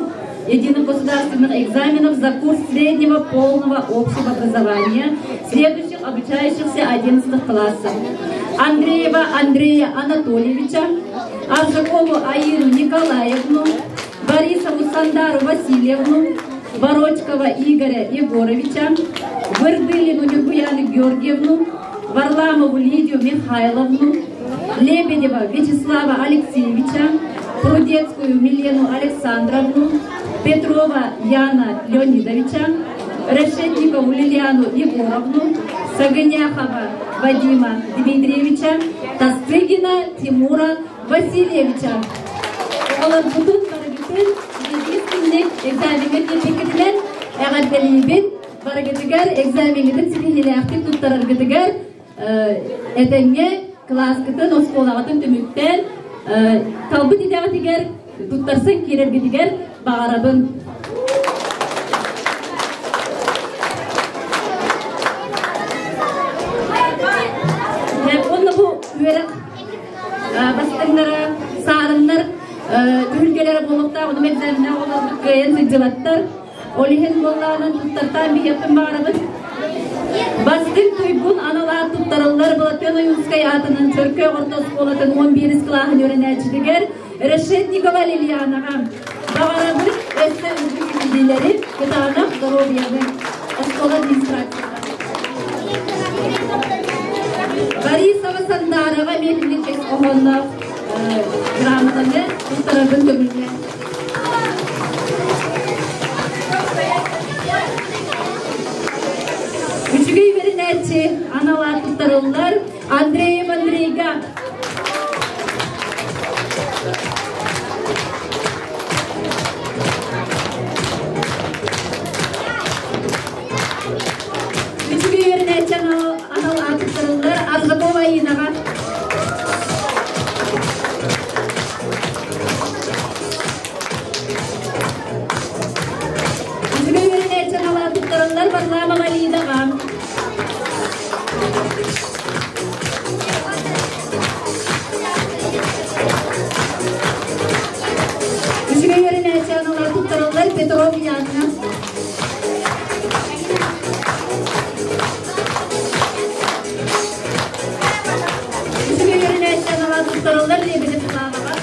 единых государственных экзаменов за курс среднего полного общего образования следующих обучающихся 11 классов: Андреева Андрея Анатольевича, Аржакову Аиру Николаевну, Борисову Сандару Васильевну, Борочкова Игоря Егоровича, Вырдылину Миргуяну Георгиевну, Варламову Лидию Михайловну, Лебедева Вячеслава Алексеевича, Прудецкую Милену Александровну, Петрова Яна Леонидовича, Решетникову Лилиану Егоровну, Саганяхова Вадима Дмитриевича, Тастыгина Тимура Васильевича. Олар бүтін барагетін единственный экзаменге текетілер әғадделейбен барагетігер экзаменидің сілігілі актив тұттараргетігер әтәңге класскетін осколағатын түміктен талбыт идеғатігер тұттарсын керергетігер бағарабын. Оны бұл үйерік бастыңлары, сарынлар, түлгелері болуқта, оның экзамена олардың көйен сыджылаттар, олихен болғанын тұттартан бейеттің бағарабын. Бастың түйбун аналар тұттарылар бұлаттен ойынскай атының Чөркө орта школатын 11 клағын өрінәчідігер Решетникова Лилиянаға бағарабын өсті үздік үзділері кетағанақ здоровьяның школа администрацияға. Борисова Сандарова мекінен чек оғынлық грамотаны тұттарабын төгілген. Üçüge verin analar tutarıllar Andreyev Andreyga. Üçüge verin analar tutarıllar Azgapova Inaga. Üçüge verin analar tutarıllar Barlama Validaga. Petrov Yana. Üçüge yerine etkenler tutarılır diye bir planı var.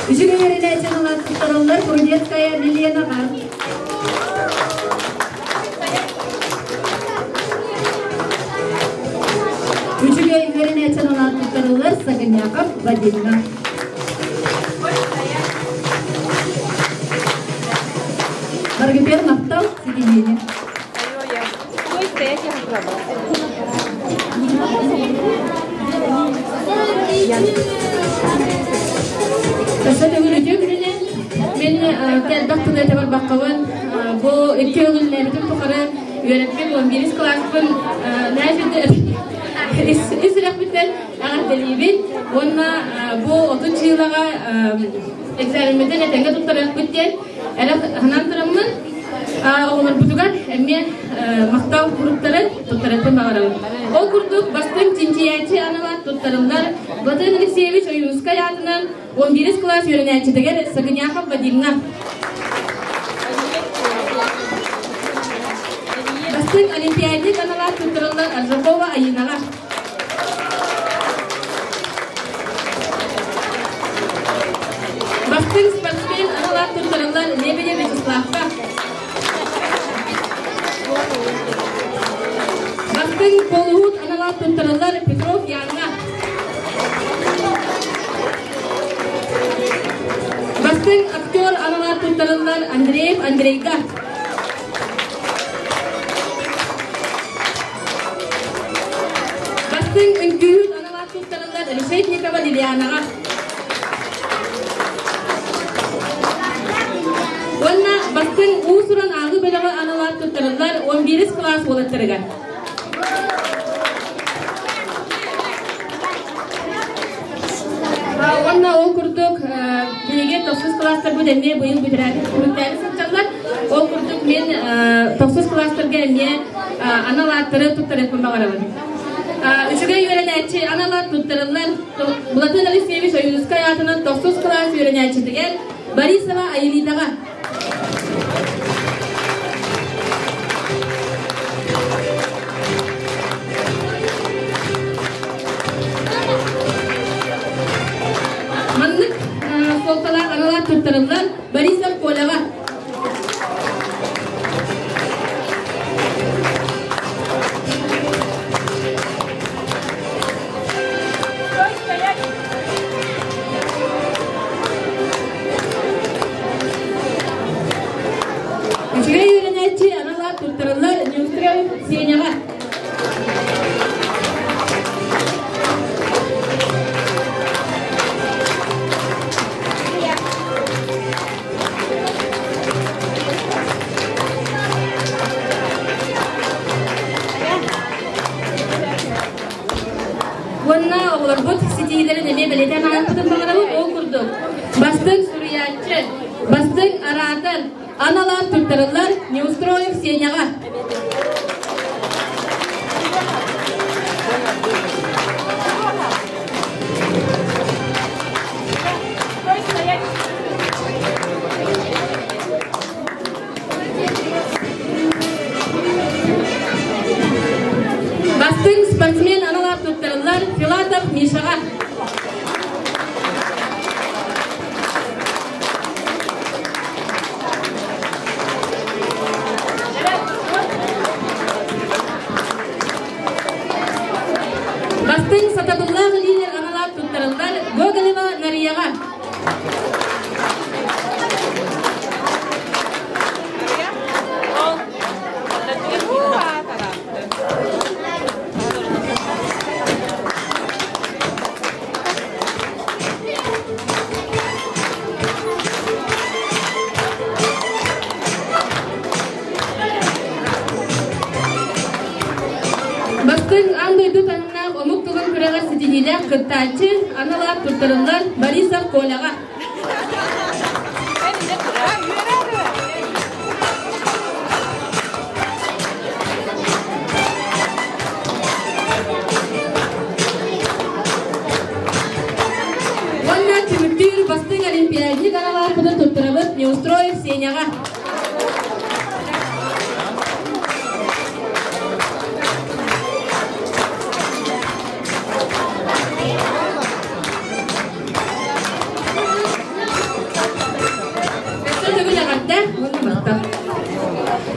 Üçüge yerine etkenler tutarılır Prudetskaya Liliana var. Üçüge yerine etkenler tutarılır Saganyakov Vladimir. Маргипер Нафтал Сигинини. Касада гүлөтө күнүнө мен кел дактылы этебар Akılın bu iki yılın bütün tukarı yönetmen 11. klasın nerede İsraf biten ağırdeliyim. Onunla bu 30 yılağa egzaminmeden etenge tutarak bitten. Hanan tarafından onun butugan emniyet maktav grupları tutarak bağıralım. O kurduk bastın cinsiyetçi analar tutarımlar. Batı Alexeyevich Oyunska yatından 11. klas yöneticiler Sagınyakov Vadimna. Bastın olimpiyatçı analar tutarımlar Arzakova Ayınalar. Bastın sportsmen analar tutarımlar Lebede Vyacheslava. Bastın Polhut analar tutarımlar Petrov Yana. Bastın aktör analar tutarımlar Andreev Andreyga. Bastın Ünkühüt analar tutarımlar Reshetnikova Liliana. Ona bastın usuran ağı belağı analar tutarımlar 11. klas olattırgan. Ona o kurduk bilge 9 klaslar bu deneye bu yıl bitirerek kurultaylı satacaklar. O kurduk men 9 klaslar gelmeye analarları tutarıp bağıralım. Üçüge yönetici analar tutarımlar Bulatın Alexeyevich Oyunska yatının 9 klas yönetici diyen Borisova Ayelidaga. Manlık soltalar analar tutarımlar Borisov Kolava. Üçüge yönetici analar tutarımlar Nyustrel Siyenyava. Bununla oğlarbut sitileri deme belediye anlattığım bağıralım o kurduk. Bastın Suriyatçı, bastın Aradar, analar tutarırlar Nyustroyev Siyenyava. Bastın sportsmen analar tutarırlar Filatov Mishava. Bastın Satadullah lider analar tutarırlar Gogoleva Nariyava. Bastın andaydı tanına omuk tuğun kırağa sitihiyle kıttaçı analar tutarırlar Borisov Kolava. Ona tümüktür bastın olimpiyatçı analar kudu tutarırlar Nyustroyev Siyenyava.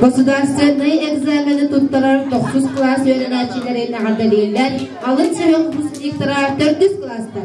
Государственный экзамены туттарар 9 класс yöneticilerine adaliyler, alın çevik müsliktirar 400 klasta.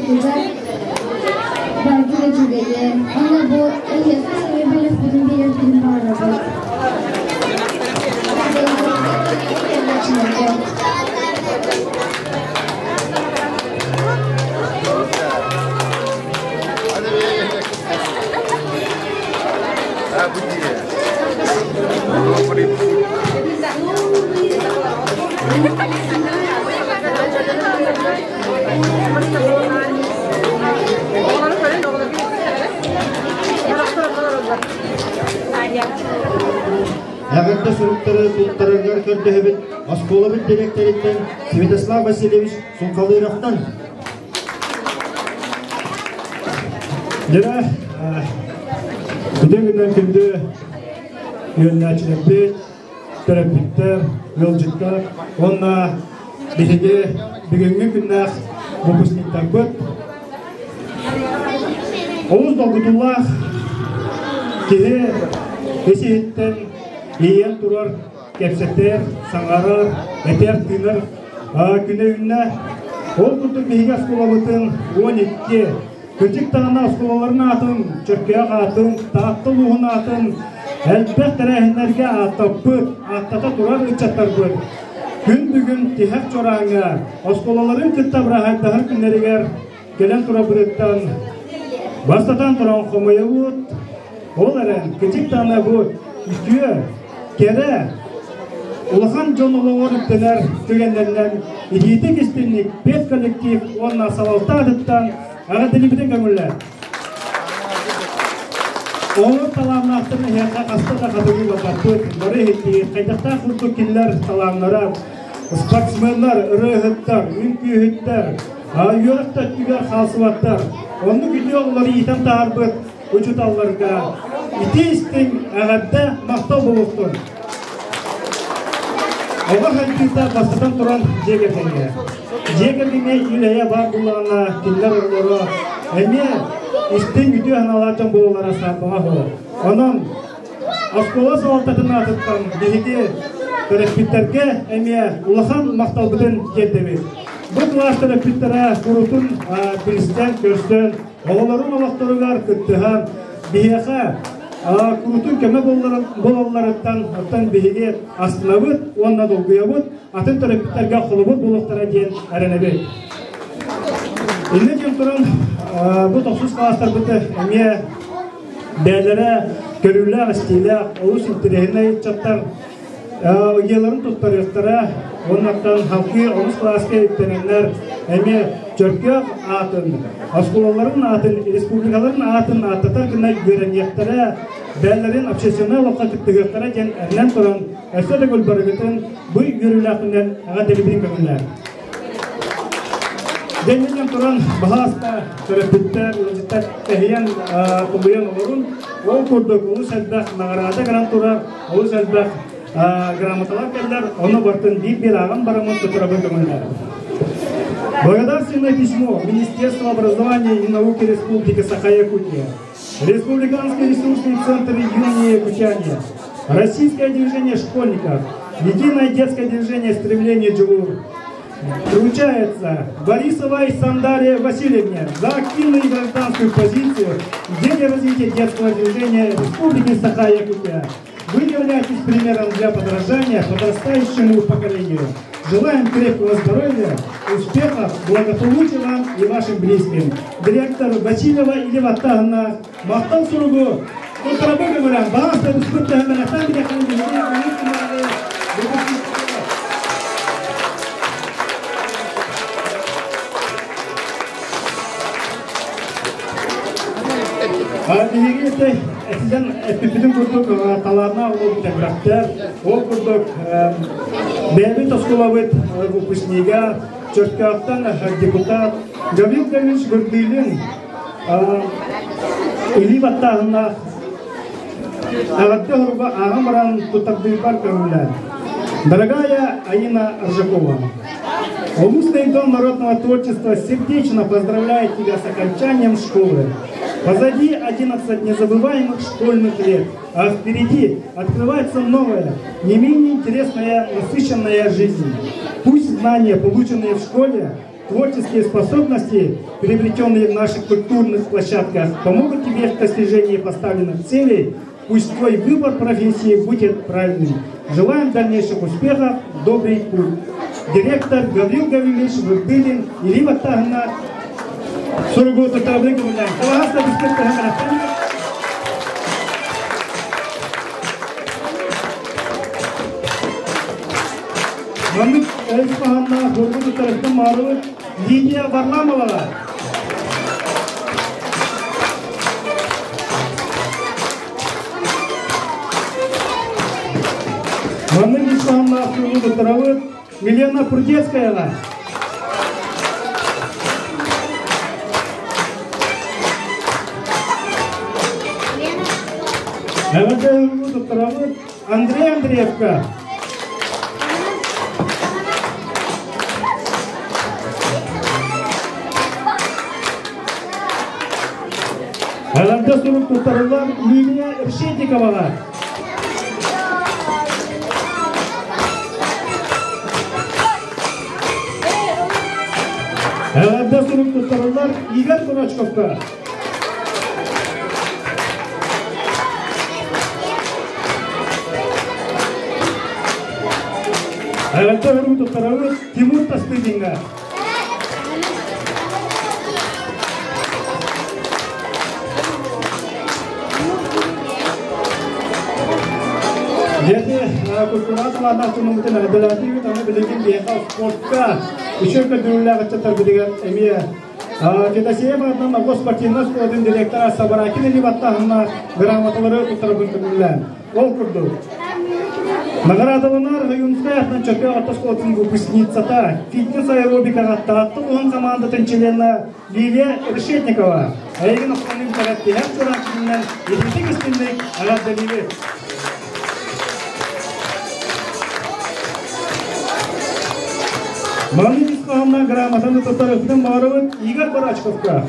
Kızlar Bargı Cübeli. Ona bu ehliyatı sebebiyle bütün belirtilim bağladı. Ягодда суруктары туттараргар көрдөһөбүт осколобут директориттен Святослав Васильевич Сункалыровтан. Жана күдөгүнөн күндө йөннәчилер, терапевттер, йолжуттар, онна биһиге бүгүнкү күннәк выпускниктар көп. Оңуз долгутуллах киһи эсиһиттен иен турар кепсеттер, саңарар, этер тыныр, күнөйүнне ол күндү биһиге осколобутун 12 күчүк тагына оскололорун атын, чөккөк атын, тааттылугун атын, әлбәт тәрәһиннәргә атаппыт, аттата турар үчаттар бөт. Күн бүгүн тиһәк чораңа, оскололорун кыттабырахайдахар күннәригер келен турабырыттан, бастатан туран хомойобут, ол әрен күчүк тагына бу үтүө Кере, улахан жонолоор үттенер түгендерінен идейті кестенlik 5 коллектив онна салалта адыттан аға дилибиден көңілі. Оңыр таламын ақтырны херға қастыға қатығы бақаттық, бары хетті, қайдақта құрды келер таламлара, спортсменлар, үрі-хүттар, үнкі-хүттар, үйерікті өттігер қалсываттар, оны күді олары итам тағарбыт, үчіталларға, итейістің ағадда мақтау болуқтың. Оға қайтыйта бастатан тұран жегерденге. Жегерденге үләйе бар бұлағына келер ұрлары, әме істен үті аналардан болулара сарпаға болу. Онын оскола салалтатын атыттан бейге терапевттерге әме ұлахан мақтау бұдын келдебе. Бұл класс терапевттері құрутын президент көрстен, оғыларын олақтырығар күттіған бейеға Күтін көмі болаларыттан оттан бейге астынабыт, онна долгуябыт, атын терапевттерге құлыбыт болуқтара дейін әрінебет. Инне дем тұрын бұл 90 қаластар бұты әме бәлері көрілі, астейлі, олыс интерегіне етчаттар, ұйеларын тұттарықтара, оннаттан халқы 10 қаласқа еттененлер әме Чөркөк атын, оскололарын атын, республикаларын атын аттатар күнай көренектері, бәлерін общественный оққа күттігіқтері ден әрнен тұрын, әседі көлбарығытын бұй көрілі ақыннен аға делібін көңілі. Деннен тұрын бағаста терапевттер, өзіттер тәхейен тұлыйын олырын, ол көрдік, олы сәлбәқ нағарағада грант тұрар, олы сәлбәқ грамоталар кәлдер, оны бартын бір ағын барымын тұтырабын көңілі. Благодарственное письмо Министерства образования и науки Республики Саха-Якутия, Республиканский ресурсный центр Южного Якутия, Российское движение школьников, Единое детское движение стремления Джулур. Вручается Борисовой Сандаре Васильевне за активную гражданскую позицию в деле развития детского движения Республики Саха-Якутия. Вы являетесь примером для подражания подрастающему поколению. Желаем крепкого здоровья, успехов, благополучия вам и вашим близким. Директор Васильева Елена Ваттагна, Махтал Суругу, Контрабы говорят, Баста, Беспутта, Ханахтан, Яхан, Дегенде әсізден әппепетін көрдік таларына ол бітәбірақтар, ол көрдік бәйбет осколабыт выпускнига, чөрткақтан депутат, Гаврил Гаврилович Гордыйлин Или Ваттагына ағатты ғырға ағым баран тұтардыйбар көңілі. Дорогая Аина Аржакова, Областный дом народного творчества сердечно поздравляет тебя с окончанием школы. Позади 11 незабываемых школьных лет, а впереди открывается новая, не менее интересная, насыщенная жизнь. Пусть знания, полученные в школе, творческие способности, приобретенные в наших культурных площадках, помогут тебе в достижении поставленных целей. Пусть твой выбор профессии будет правильным. Желаем дальнейших успехов, добрый путь. Директор Гаврил Гаврилович Вырдылин, Ирина Тагна, 40 год Татарабы Гаврилян. Таласта Бискетта Гамарафани. Мамик Эльфаханна, Гургуду Тарахтан Мару, Лидия Варламова. Мамик Эльфаханна, Гургуду Таравы, Милена Прудецкая. Гургуду Таравы, Андрей Андреевка. Аланда сурук тутарылар Лилия Решетникова. Аланда сурук тутарылар Игорь Курачковка. Аланда сурук тутарылар Тимур Тастыдинга. Jadi kultural selama sunung itu adalah di kami belikin dia sportka. Isu kedua kecil terbilang emia. Kita siapa nama bos partinas koordin direktur sabarakin ini batah nama geramatulur terbentukulan. Oh kudu. Negara benar Hyundai dan coba atas koordin gubernur sata. Fitness aerobika kata tu orang kamanda tencilena Lilia Reshetnikova. Ayat nak kami berarti orang kinan ini kisah agak dalil. Мамин Исмаиловна грамотаны Татарстан Маровит Игорь Барачковка.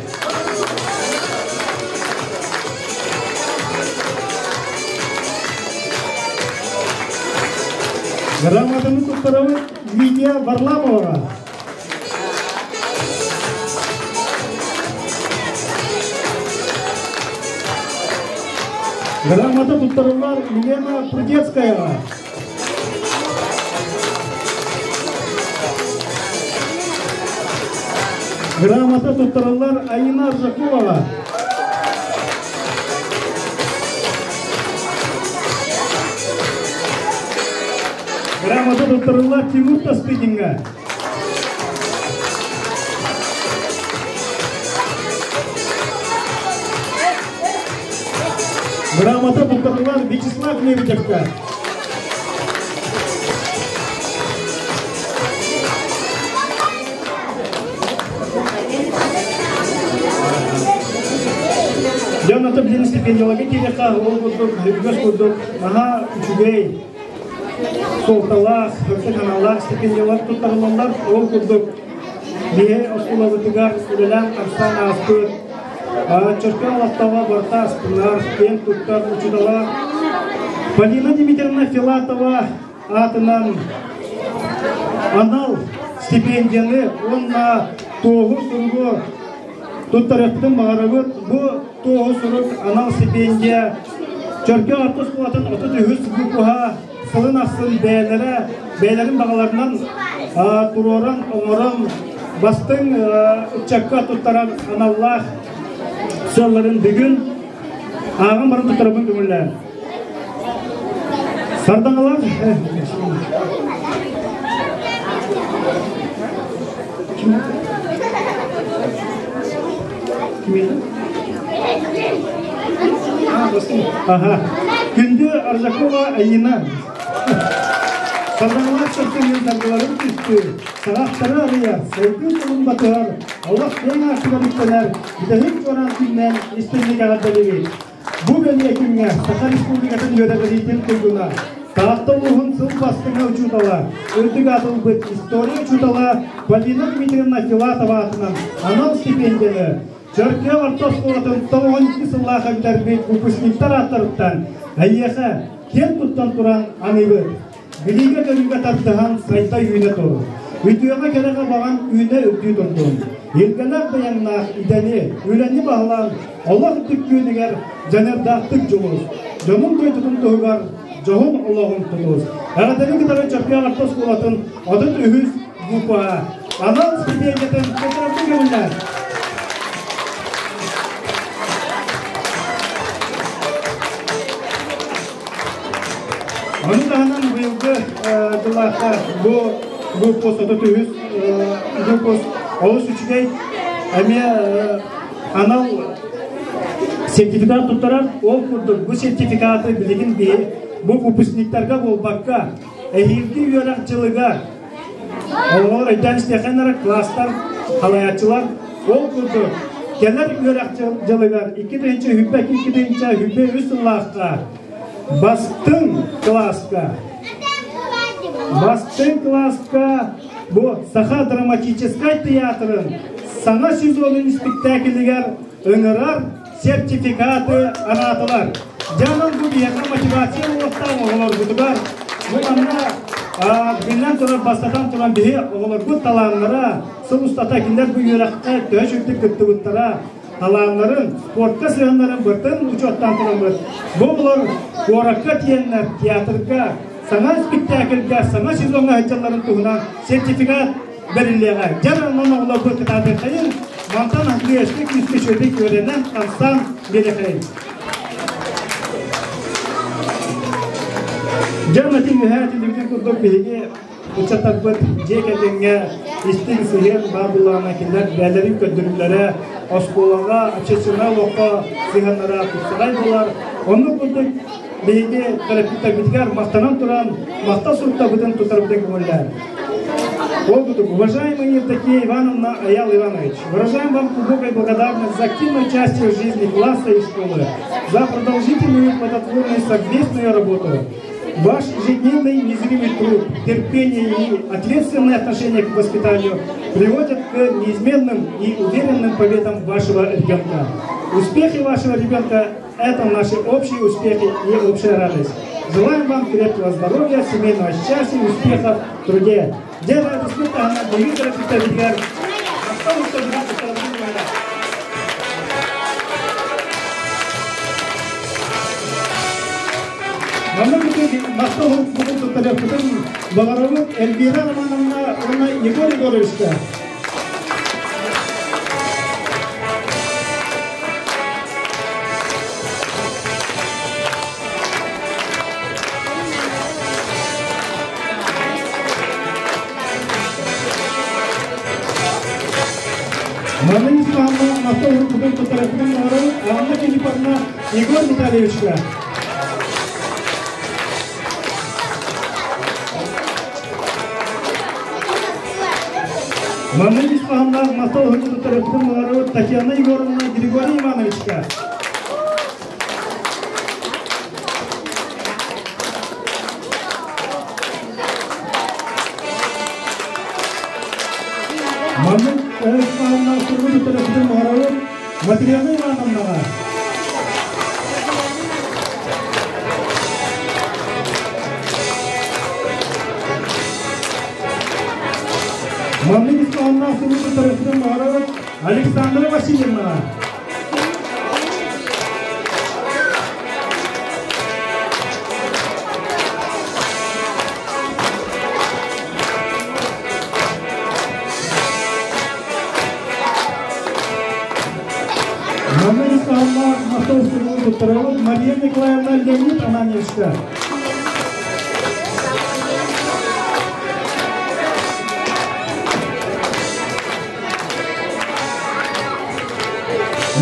Грамотаны Татарстан Лидия Варламова. Грамота Татарстан Елена Прудецкая. Грамота Тутаралар Аина Аржакова. Грамота Тутаралар Тимур Тастыдинга. Грамота Тутаралар Вячеслав Лебедевка. Я на том деле стипендиологии легко говорю, ага, чугей, солталах, каналах, стипендиолог тут тарландар, ол курдук, бие оскула вытыгар, улелям, арстана аспыт, чөркан латтава барта аспынар, кен туттар учудала, Полина Дмитриевна Филатова атынан анал стипендияны, он на тогу сургу, тут тарихтың мағарабы, бұл тоғы сұрық анал стипендия, чөрке артыс қуатын оты түйіс бұқыға, сылын ақсын бәйлерін бағаларынан тұроран, оңыран, бастың үтчакка тұттаран аналлах сылларын бүгін ағын барын тұттарабын көмілі. Сардаңалар, Күнді Аржакова Айина. Сардаңалар сұртымен сарғыларын түсті. Сағақтары ария, сәйкін сұлын батығар. Аллах ең ақылы бүктелер. Бидәлік жоран күннен істерлік ағаддалығы. Бұл бәлі әкімге Сақа Республикатын өдәгілейтін күлгіна. Тағатта ұлығын сыл бастыңа ұчутала. Өрдік атыл бұд история ұчутала. Полина Дмитриевна Филатова атынан анал стипендияны. Чөрке артос қолатын 12 сыллаға бітәрбейт выпускниктар аттарыптан. Әйеға кен тұттан тұран аныбы. Біліге көліге тартыған сайта үйіне тұры. Videoga kerege bagan üyüne öptü durdum. Yelgeler dayanlar ideni, üleni bağlan, Allah tükküyüneger janerdaktık joluz. Jonun toytutun toygar, johun Allah'ın tutuz. Ağadari gitarı çapıya artos kolatın, adıt ühüz gupa. Anal stipendiyeten fotoğrafı görünler. Onu da hemen bu yılda yıllarda bu post adıt ühüz, bu post olus üçgey, anal sertifikat tutarak ol kurduk. Bu sertifikatı bilgin diye bu выпускниктарга болбакка, ehirdi üyerakçılığa, onlar öden isteyenler klaslar, halayatçılar ol kurduk. Gelir üyerakçılığa, iki deyince hübbe üstünlağıqa, bastın klaska, bu Saha Dramatiический театрın sana сезонun spektakliler önerer sertifikatı anatılar. Canım bu bir yakın motivasyon ortam olur budugar. Bu anla binden sonra bastadan turan bir olur bu talanlara sılustatakiler bu yürekte döşüktük gıttıgıttara talanların sportka sıyanların bırtın uçottan turan bırt. Bu olur orakka diyenler tiyatrga sana spektaklga sana сезонga hıccaların tuğuna sertifikat verilliğe. Canım onu olur bu kitabı kayın. Mantan Andriyastik müsteşördeki öğrenen Kanstan Belekayın. Canatı mühayatı kurduk bilgi uçatabıt ceketenge istin siher babulağına kiler belerin ködürlere oskolağa açısına loqa sihanlara tutsaray bular. Onu kurduk bilgi terapita bitgar mahtanan turan mahta surta bıdın tutarıbıdın kumullar. Уважаемый Евдокия Ивановна Аял Иванович, выражаем вам глубокую благодарность за активное участие в жизни класса и школы, за продолжительную и плодотворную совместную работу. Ваш ежедневный незримый труд, терпение и ответственное отношение к воспитанию приводят к неизменным и уверенным победам вашего ребенка. Успехи вашего ребенка – это наши общие успехи и общая радость. Желаем вам крепкого здоровья, семейного счастья и успехов в труде. Делая испытания на Виктора Петровича, Мақтау бүгін тұттарапытын бағарауы Эльвира Романовна оны Егор Егоровичка. Мамин Исламовна Мақтау бүгін тұттарапытын бағарауы Анна Филипповна Егор Витальевичка. Мамин Исламовна Мақтау бүгін тұттарапытын бағарауы Татьяна Егоровна Григорий Ивановичка. Мамин Исламовна бүгін тұттарапытын бағарауы Матрияна Ивановнаға. Мамин Исламовна бүгін тұттарапытын бағарауы Александра Васильевнаға. Мамин Исламовна Мақтау бүгін тұттарапытын Мария Николаевна Леонид Ананьевичка.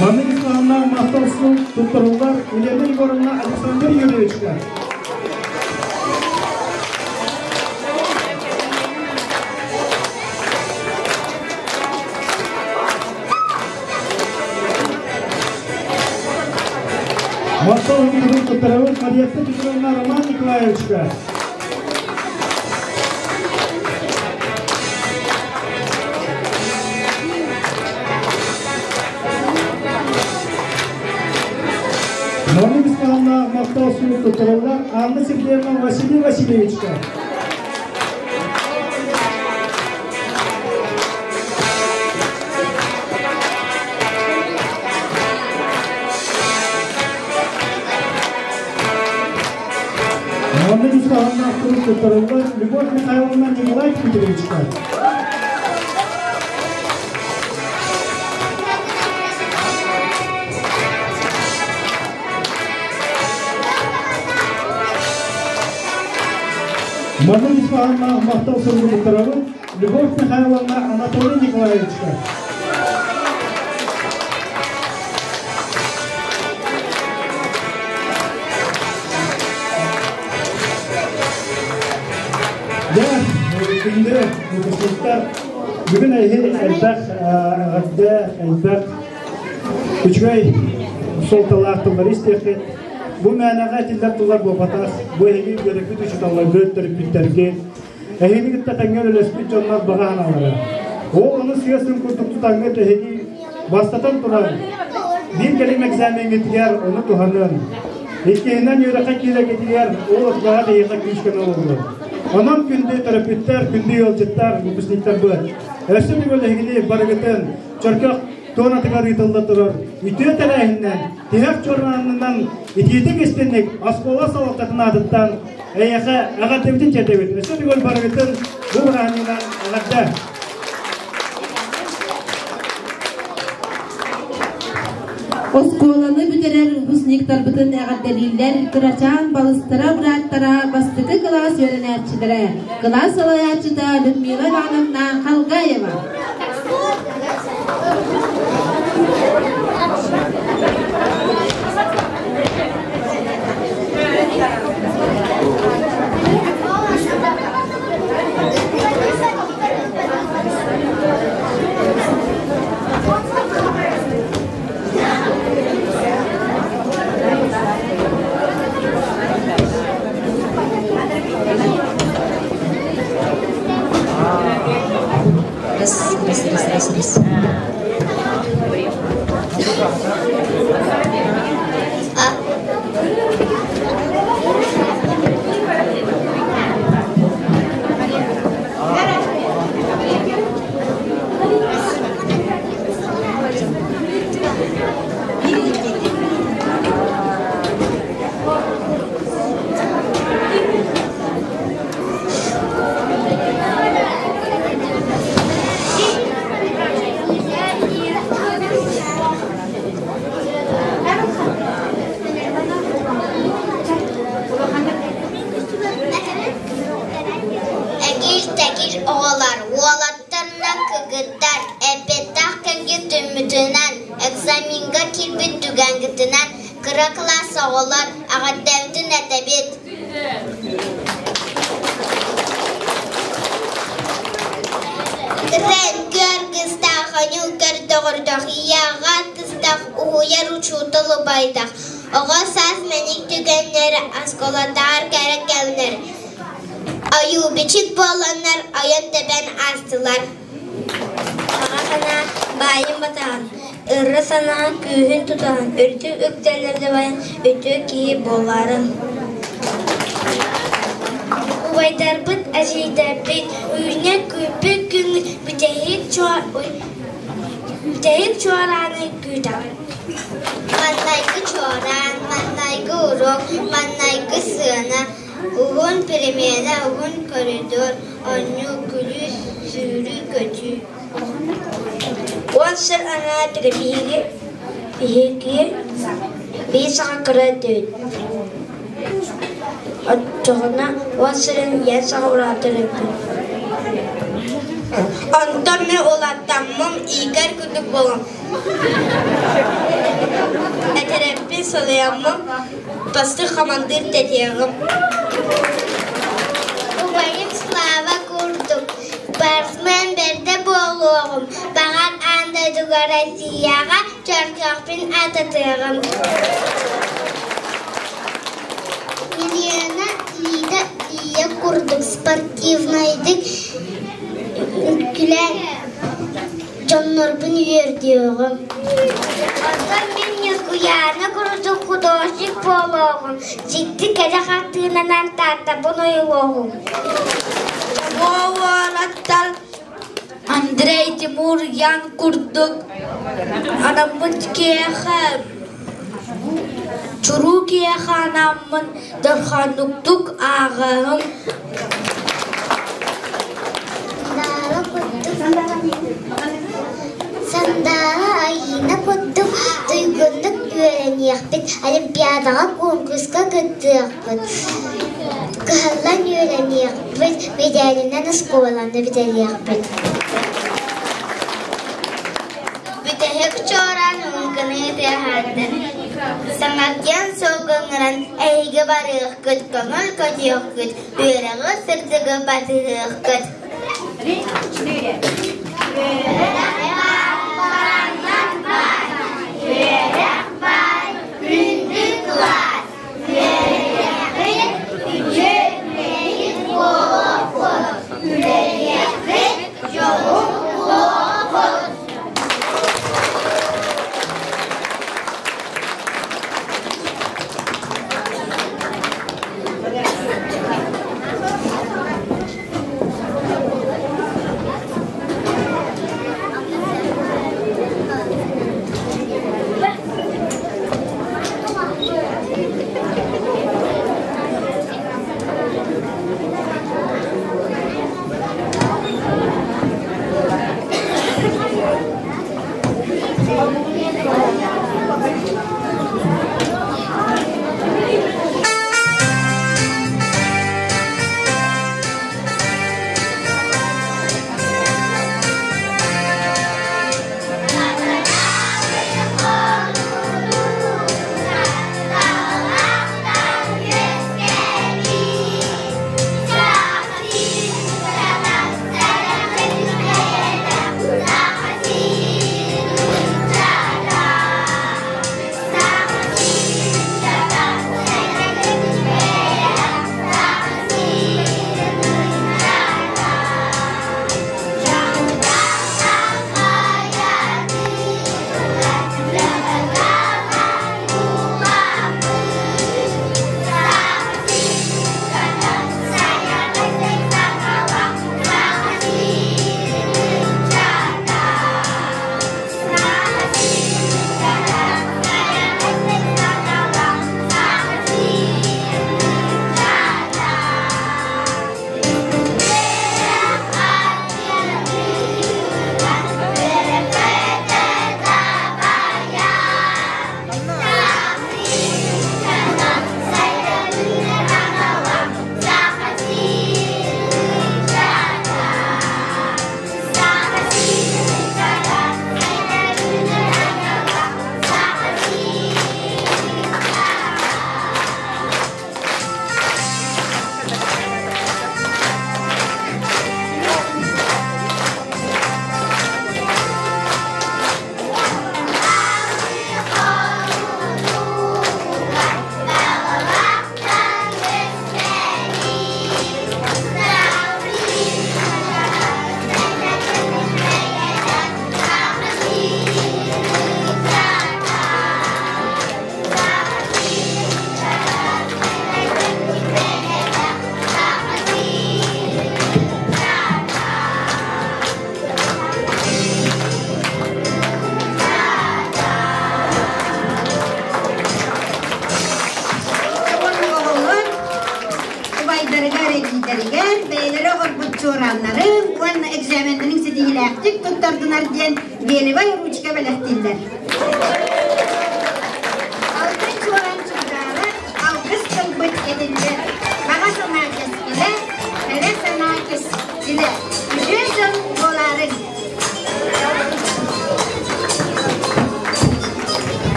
Мамин Исламовна Мақтау тұттарулар Елена Егоровна Александр Юрьевичка. Мақтау бүгін тұттарулар Мария Петровна Роман Николаевичка. Мамин Исламовна Мақтау тұттарулар Анна Сергеевна Василий Васильевичка. İsfahan'da aktarıp kurtarıldı. Любовь Михайловна Николай Петровичка. Мадам İsfahan'da Мақтау сырғы kurtarıldı. Любовь Михайловна Анатолий Николаевичка. Şimdi müfessirler bugün elbak ağabey elbak üçgey soltalartıları isteyecek. Bu manada tillaptılar bu batas bu evi görüp düşüyorlar götürüp biterken evi gitti tanıyor lesbik canlar bahanalar. O onu siyaseten kurduk tutanlar evi bastatan turan bir kelime egzamin getirir onu tuhanın. İkinden yürek kile getirir o daha da yıkak düşkün olur. Ondan günde terapistler, günde yolcular, müpüslikler bu. Ersini böyle ilgili barıgıtın, çorkak tonatıkar yıtıldıtırır. Ütüye telahinden, tihak çorlanından, itiyetik istenlik, askola savaktatın adıttan, eyyaka ağadevitin çerdevit. Ersini böyle barıgıtın bu rahaninden ağadda. Oskolanı büterer husniktar bütün deliller kıraçan balıstıra bıraktara bastıkı klas öğrenerçilere. Klas alayarçıda Lütmila Hanım'dan Halgayeva. Ayubiçik boğulanlar ayet ben astılar. Sana bayım batan, ırı sana kühün tutan, örtü öktenlerde bayan, ötü ki boğların. Uvaydar bıt aşıydar bit, uyuna küpük gün, bütehik çoğaranı güdar. Mannaygı çoğaran, mannaygı uruk, mannaygı sığına, Uğun premiere, uğun koridor, onu gülü sürü kötü. Onser ana tıgı bihigi, bir sakra dön. Atçağına, onserin yasa uğratırı. Antar me olatamam, igar kutuk bolam. Eterepi solayamam, pastı kamandır tetiyağım. Ubayım slava kurdum, barsmen berde boğuluğum. Bağar anda dugara ziyağa, çarkakpin atatığım. Milyona iya kurduk, sportivnaydık. Gülen canlarını verdiğim. Ondan ben yazgıyana kurdu kudoşik boluğum. Ciddi kere hattığından tahta bunu yoğum. Boğalattal Andrei Timur yan kurduk. Anamın kehem. Çurukiye hanamın dırhanuktuk ağım. Sandağa ayına kuttuk, duygunluk öğreniyekbit, olimpiyadağa konkurska gittiğekbit. Kıhallan öğreniyekbit, medalinden ıskovalanda bitiriyekbit. Bitehek çoğran hınkını tehaddin. Sanatyan soğuğunran eygi barıqkıt, köngül kötüyekbit, öğreği sırtıgı batırıqkıt.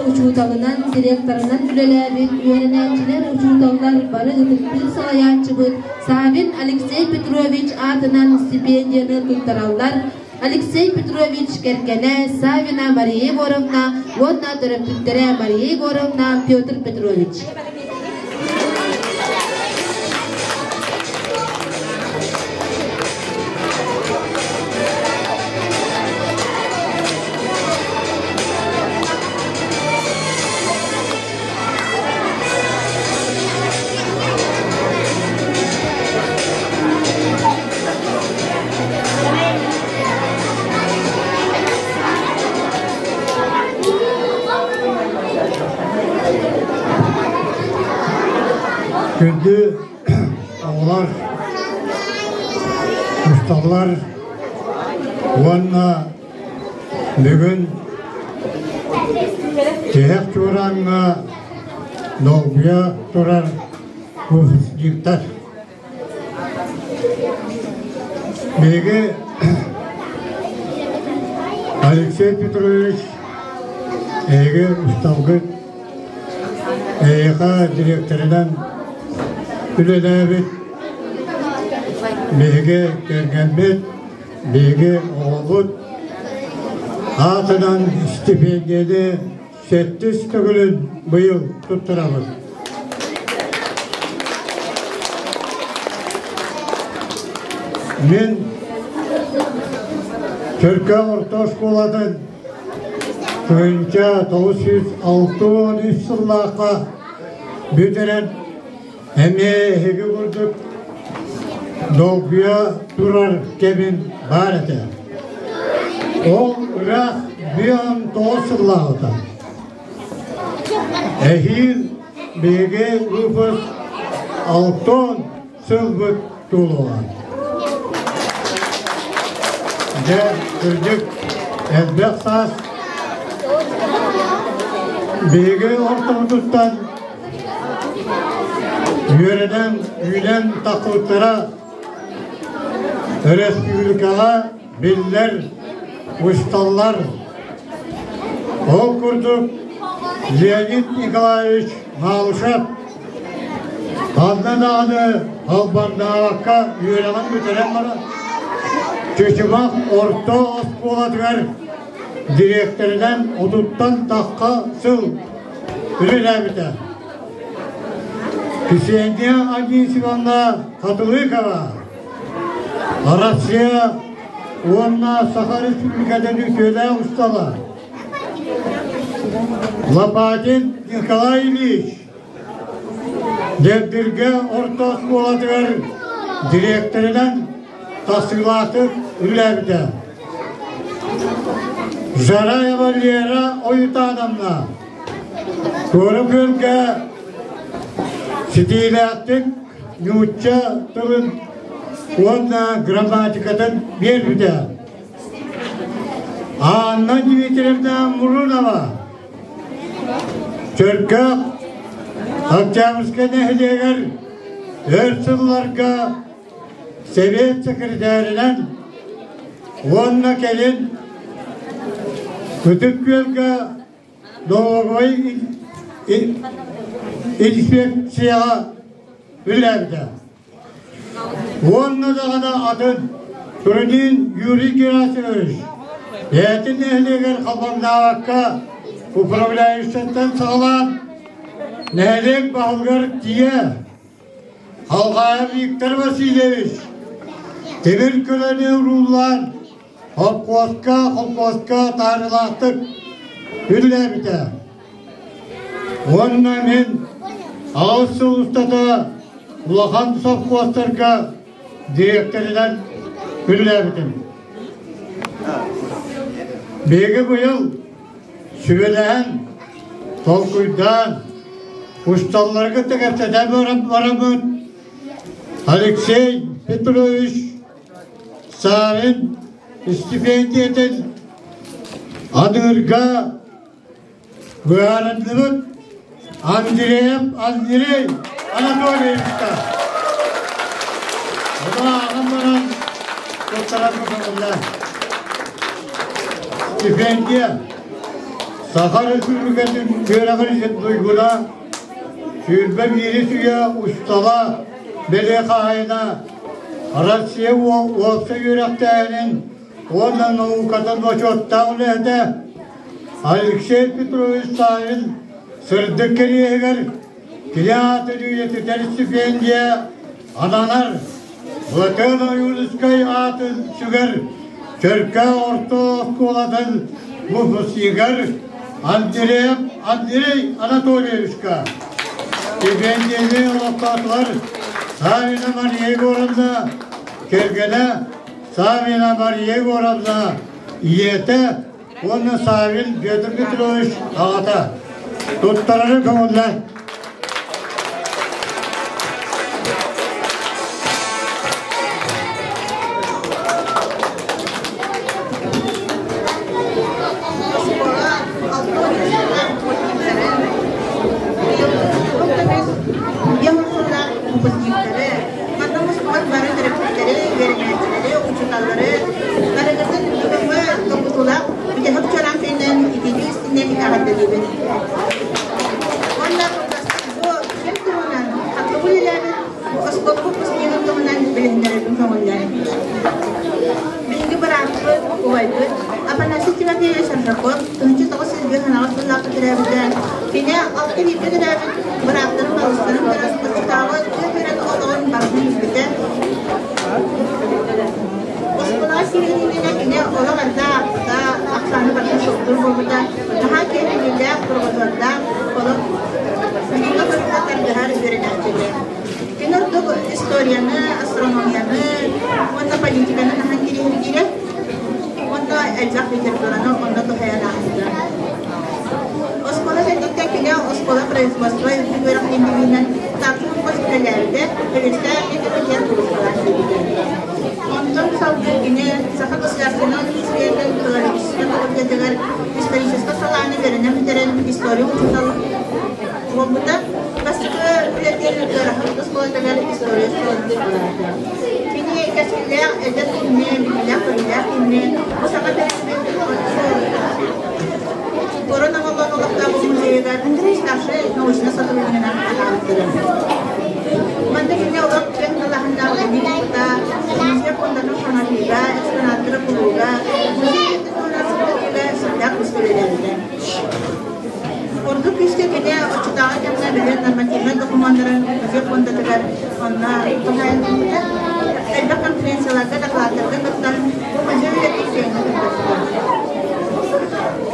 Uçuğutalından, direktöründen tülelerek, öğrenençiler uçuğutallar barı ıtıkpil sayaçıbıt, Savin Aleksey Petrovich adından stipendiyanı tutturallar. Aleksey Petrovich Kerkene, Savina Maria Yegorovna, Vodna Terapüttere Maria Yegorovna, Pyotr Petrovich. Gündü oğlar, ustallar, onunla bugün Cehek çoğranına Doğuya durar müfislikler. Begi Alexey Petrovich Ege Ustavgıt Ege direktöründen Ülelebet Begi Gergenbet Begi Oğlut Atıdan istifadeli 7 tügülün bu yıl tutturamız. Men Türkiye Orta Şkola'dan Köyünce 963 yıllığa bitiren emeği kurduk Doğuya durar kemin var ede. O Irak bir an 9 yıllığa Ehil bege Rufus Alton Sılbık Tuluğan. De Kırcık Ezbek Sas bege ortamuttan yöreden ülen takılıklara Respublikağa biller, ustallar o kurduk Leonid Nikolaevich Maluşev Adnadağ'da Albandağ'a yöremen bitiren bana Çeşimak Orta Ospolatıver direktörüden oduttan takka sıl ürünebite. Küseyindiye Adinsivan'da katılığı kava Arasya Uğurna Sakha Respublika'dan ülkede ustalar Lapatin Nikolaevich Devdirge Orta Skolatıver direktöründen tasdilatı ürünebide. Zaraya Valiyera oyuta adamla Doğru bölge stilattık Nutça tılın Onunla gramatikadan bir büde. Andan Dimitrev'den Murunava Türk'e Akçamızka nehliyeler Örsıllarga Seviyet sekreterinden Onunla gelin Kütük Gölge Doğuboy İnspeksiya Ülev'de Onunla da adın Türünün Yuri Girasıveriş Yetin ehliyeler Kabandağakka Upravlayışından sağlan Nehlek Bahılgar diye Halkaya Viktor Vasilyeviç Demir Köleni Ruhlar Hopkoska tarılattık Hüllebide Onunla men Ağustos Usta'da Ulahan Sopkostarka direktörüden Hüllebidim. Begi bu yıl Süveleğen Tolkuy'dan Ustallarga tekerteden varamın Alexey Petrovich Sarin istifadiyeden Adırga Güyaranlıbık Andrey Anatoliev'da. O da ağamların çok tarafı kanallar. Stipendiye Sakha Respublika'nın Göğrak'ın duyguna Şürbe biri suya ustala Belekayına Arasya olsa yürekteğinin ondan avukatın başotta ulehde Alexey Petrovich Sarin Sırdık keriyeger Kiliyatı dünyeti tersipendiye Ananar Vatan Yuluskay atın süger Türkiye Orta Skoladan Mufsigar Andrey Anatolievичka Stipendiyeli avukatlar Savina Maryegorovna Kergene Savina Maryegorovna İyete Onu Savin Petr Petrovich Ağata Tuttarları kavullar Ülkeden. Yine altı bir de bıraktırım alıştırım biraz kısıtağlı bir olan bakım ülkeden. Osmanlı sivriline yine oralarda da aksanı bakım çoktur burada. Daha kendiliğinde kurullarda olup bununla fırsatlar daha üzerinecekler. Yine bu historiyanı, astronomiyanı, onda politikanı hangi ilgili onda eczacı literatürünü onda da hayalımızda. Osmanlı Feth'te yine Osmanlı Prezbastı'da bir individual tartışma posibilelerde birlikte bir kuruluşlar yapıldı. Ondan sonra yine Sahak Siyasetinin Türkiye'de Kılavuz'da Türkiye'de İstorisyasında salanı verilen bir dönem histori uçusalı. Burada basit üretkenlikler hakkında Osmanlı'da historiyası olarak. Yine kesinlikle elde bilgiler, bu sabah Korona Allah'ta bu müzeyeler starşı nauşuna satılığına anlattırır. Ben de yine olarak ben Allah'ın da müze konularının sanatıyla, eksponatları kuruluğuyla, müze sonrasında sıcak gösterilerinde. Orada işte yine açıdan yapılabilir normatifler, dokümanların müze konularında onlar tohayalımda elde konferansiyalarda da kaldırdıklar. Bu müze üretiklerini tutuştular.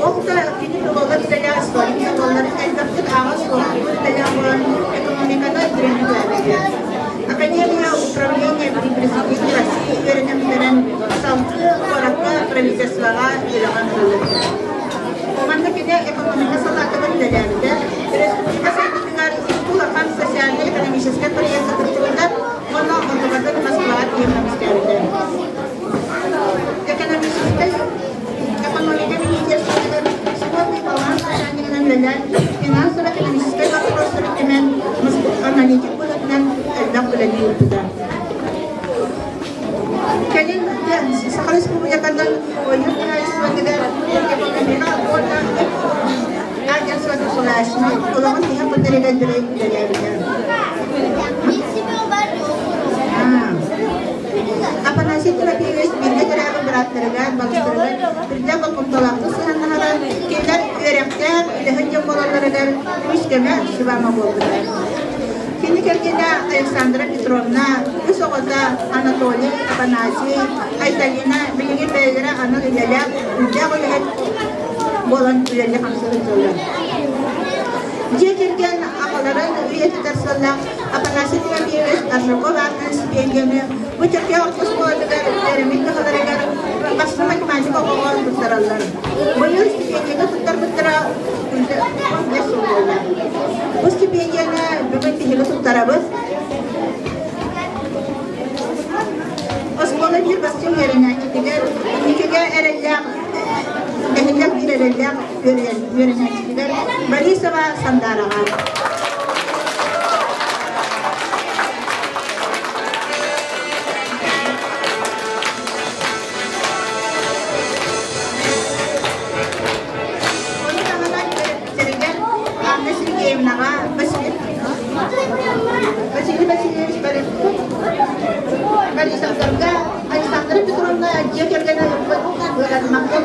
Orada yine dolaylar veya historik yolları elbette ağız olduğu veya ekonomikada direnirler. Akademiya upravlение при президенте России öğrenemlerin sağlıklı olarak правительствоға ilham verildi. Mamlaketde ekonomik salatalar ilerledi. Respublika saydıklar kullanılan sosyal ve ekonomik projeler kuruldu. Ona ortaklar maslahat yapmışlardı. Ekonomik министерствода сегодня баланс социальных финансово-экономических вопросов dengan аналитик dengan dakwalani tуда. Kalian sekali sebelumnya kadang wajibnya sebagai ekonominya orang ada suatu solusi. Orang tidak berteriak dari. Apa nasi terapi ini cara berat tergan, bagus tergan. Kerja berkumpulak tu sehari kita berakter, lehernya pola tergan, terus kena sebab boleh. Kini kerja Alexandra Petrovna, usaha Anatoly Afanasy, Italina, begini belajar anak dia, dia boleh bolan belajar hamil jalan. Dia kerja apalagi dia tersalah Afanasy terapi asroko bahkan sebagiannya. Macam dia waktu sekolah dari mereka kadang-kadang pasti macam-macam orang bersaralan. Boleh sebagiannya betul-betul untuk sekolah. Pasti sebagiannya bukan hidup terabas. Sekolah dia pasti mereka juga erelak, mereka juga beri sama sandaran. Alexandra Petrovna dia kerja dengan makam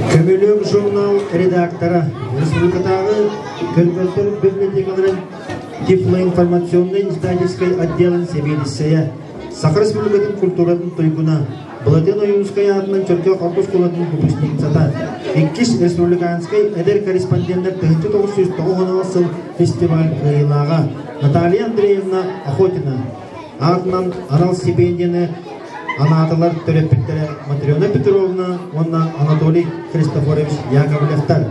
Kömürlük Jurnal редакторы Республикатағы Көлбөлтөр библиотекаларын тифлоинформационный издательской отделын себелисея Сахар Республикатын культуратын тойгуна Балатен Оюнская атынан Чөркө Қалпус Кулатын выпускницата Эккиш республиканской эдер корреспонденттер 1909 сыл фестиваль кыйлага Наталья Андреевна Охотина атынан арал стипендияны Anatılar Tölepettere Matriona Petrovna, ondan Anatoliy Христофорович Яковлевтар.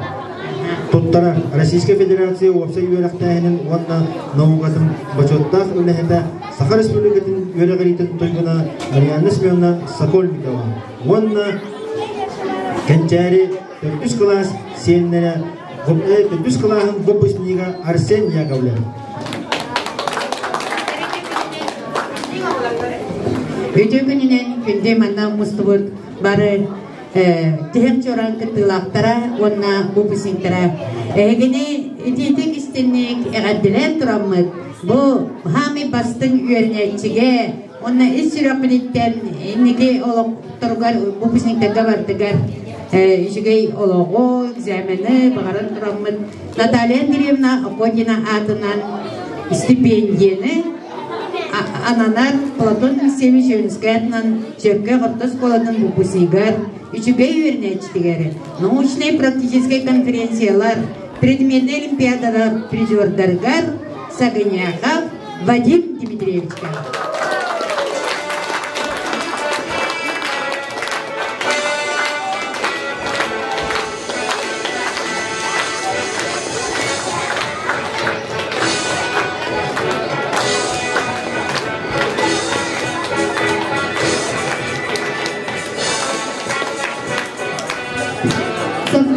Туттара Российская Федерация Опса Юрахтахинин, онна Наукатым Бачоттах Улехета, Саха Республикатын Юрахаритын Тойгуна, Марьяна Семеновна Сокольникова. Онна Кенчари Төртүс класс Сеннера, Төртүс классын Гопуснига Арсен Яковлев. Өтөгүнүнен күндө манда мустубут бары тегек чоран кытылактара, онна бупусиңтара. Эгени идитек истенник эгаддилен тураммыт. Бу хами бастың үйөрнәчиге, онна исүрөкүнүттен инники олок тургар бупусиңтага бардыгар. Ишигей олого, экзамени багаран тураммыт. Наталья Андреевна Окодина атынан стипендияны Ананар Платон Алексеевич Евинскайтынан Черке Гортос Коладын Бупусигар, Ичугей Вернечтигери, научные практические конференциялар, предметные олимпиадалар призердаргар Саганяхов Вадим Дмитриевичка.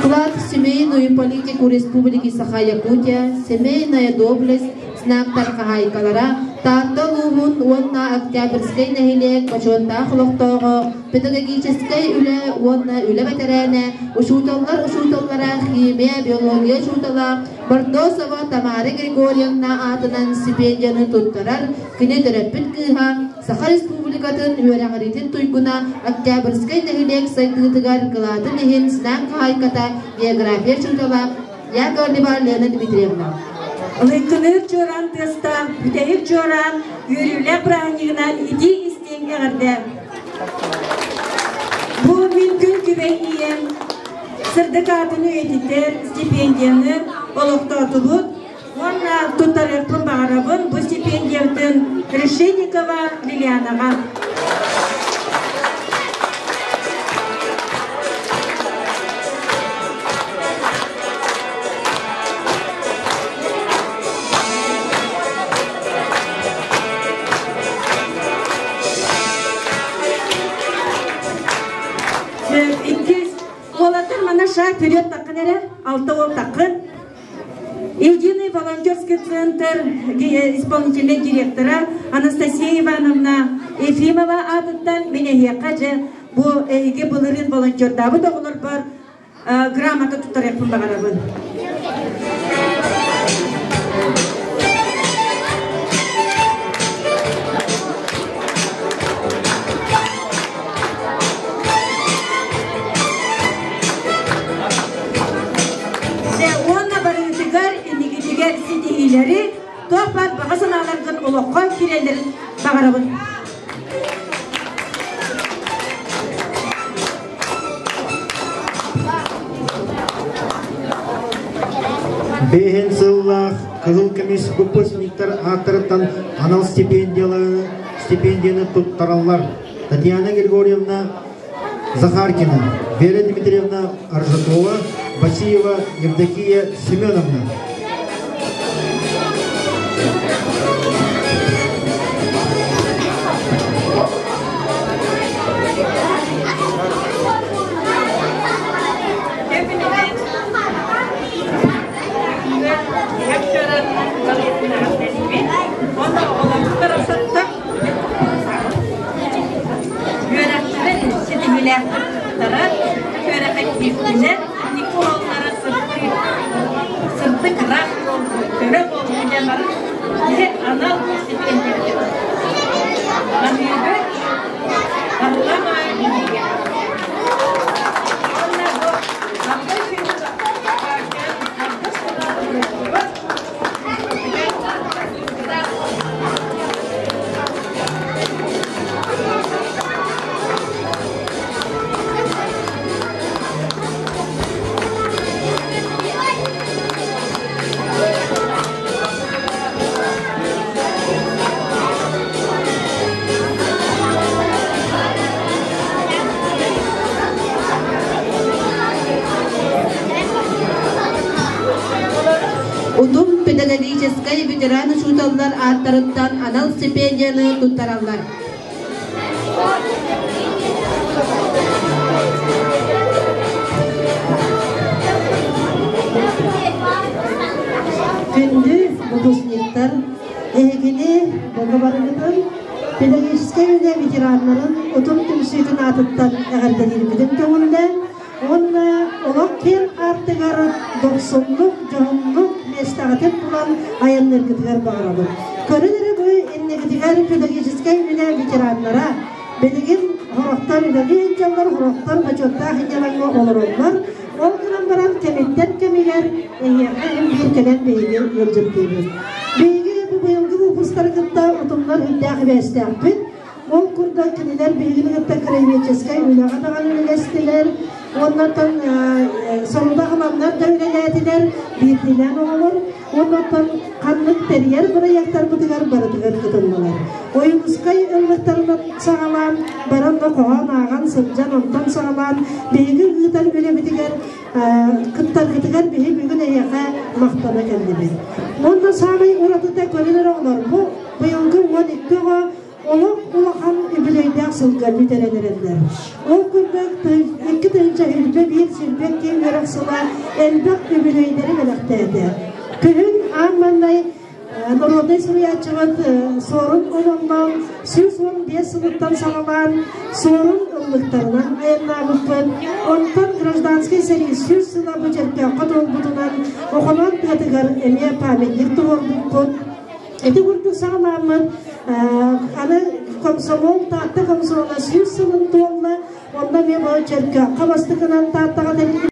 Вклад в семейную политику Республики Саха-Якутия, семейная доблесть, знак Тархахайкалара, Тарталувун, Уонна Октябрьской нахилек, Пачонта Хлохтого, педагогической Уля, Уонна Уля ветерана, Ушуталлара, химия, биология Шутала, Бардосова, Тамара Григорьевна, Атанан, стипендияны туттарар, Кine терапит кыха, Саха Республикатын, Юрахаритин Туйкуна, Октябрьской нахилек, Сайтыгар, Калатын, Нехин, знак Хайката, биография Шутала, Яковлева Лена Дмитриевна. Лыкыныр чоран теста, бүтәйік чоран, үйрілі прағынығына иди істенге ғырды. Бұл мүмкін күбей иен, сырдық атыны өйтеттер, стипендияны олықтатылып, онна тұттарықпын бағарабын бұл стипендиятын Решетникова Лилианаға. Шаг вперед такынere, алты ол такын. Единый волонтерский центр исполнительный директора Анастасия Ивановна Ефимова атыттан мене қажы бұл әйге бұлырын волонтердабы доғылыр бар грамота тұттарекпін бағарабын. Сидейлері тоқпат бағасын аларғын олыққа керелерін бағарабын. Бейхен сыллах, Кызыл комисс выпускниктар аттырыттан анал стипендияны туттаралар. Татьяна Григорьевна Захаркина, Вера Дмитриевна Аржакова, Басиева Евдокия Семеновна. Utum pedagogической ветеран шуталлар аттарыттан анал стипендияны туттараллар. Күнді выпускниктар эгини богобарыгытын педагогической ветеранларын утум түмсүйгін атыттан әғардадирбидin көңілді онна олақ кен артығар 90-лық, 90-лық местағатып бұлан аянлыргытығар бағырады. Көрінері бұл еннегітігер педагогической ветеранлара белеген хорақтар үләген жалдар, хорақтар бачотта хинялаңы олар олар. Ол кынан баран кеметтен кемегер әйяға бір кәлен бейге елжіп дейбіз. Бейге бұл бұйылғы ұпыстарғытта ұтымлар үндәғі бәстәқпін. Ол күрді кінелер бейгілігітті крайвеческай үләғадаған үләстілер. Ondan sonunda kalanlar da öyleydiler, bildiler olur. Ondan kanlık teriyer bıraktar bıdıgar barıdıgar kıtılmalar. Oyunuzkay ıllıklarından sağalan, baranla koğan ağan sımcan ondan sağalan, beygir gıdar böyle bıdıgar, kıttar gıdıgar beyi bugün eyağa mahtana kendimi. Ondan sağlayı orada da görülür olur. Bu yılgı 12 o Olaq ulaqan übüleyde asılgar biterenlerler. O gündür iki dönce hülbe bir silbek kim yaraksıla elbak übüleyleri melekteydi. Köyün anmanday Naroday Suriyatçıvat sorun olandan süz 15 sınıftan sağlanan sorun ıllıklarından ayırnağıpın. Ondan gражданский seri süz sınavı cerkakad olbudunan okunan tıgadıgar emeye pametlik tuğurdukun. Eti vurduk sağlamın ana komsomol tahta komsomola süz sınıf tuğla ondan bir bu cerkakad bastıkınan tahtağa denildi.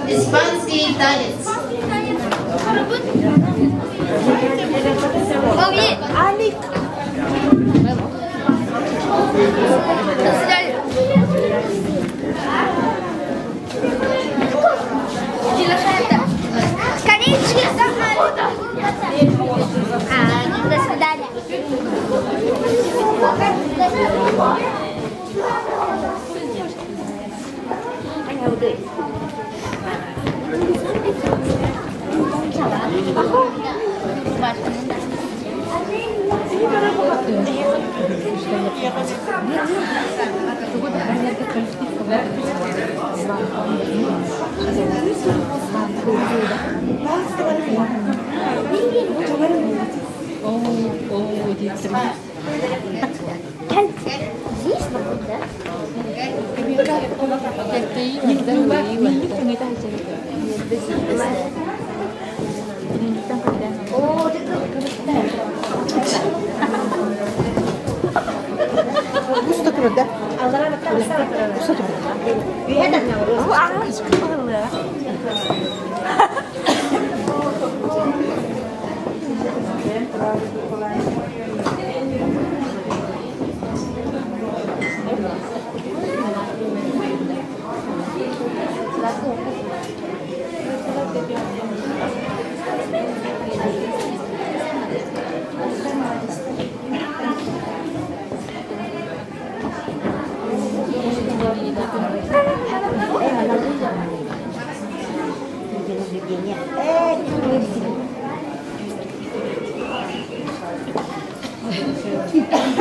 Испанский танец. Алик. До свидания. Скорее, до свидания.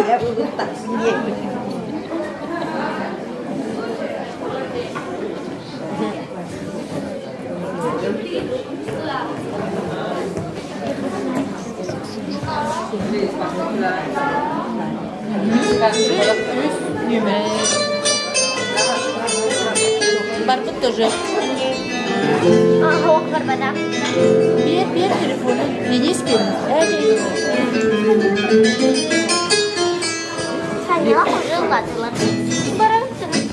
Ya ulut taksın diye. Barkut тоже. Ага, барбада. Бер телефону. Не спим. Sayılar kırılmadılar. Para mısınız?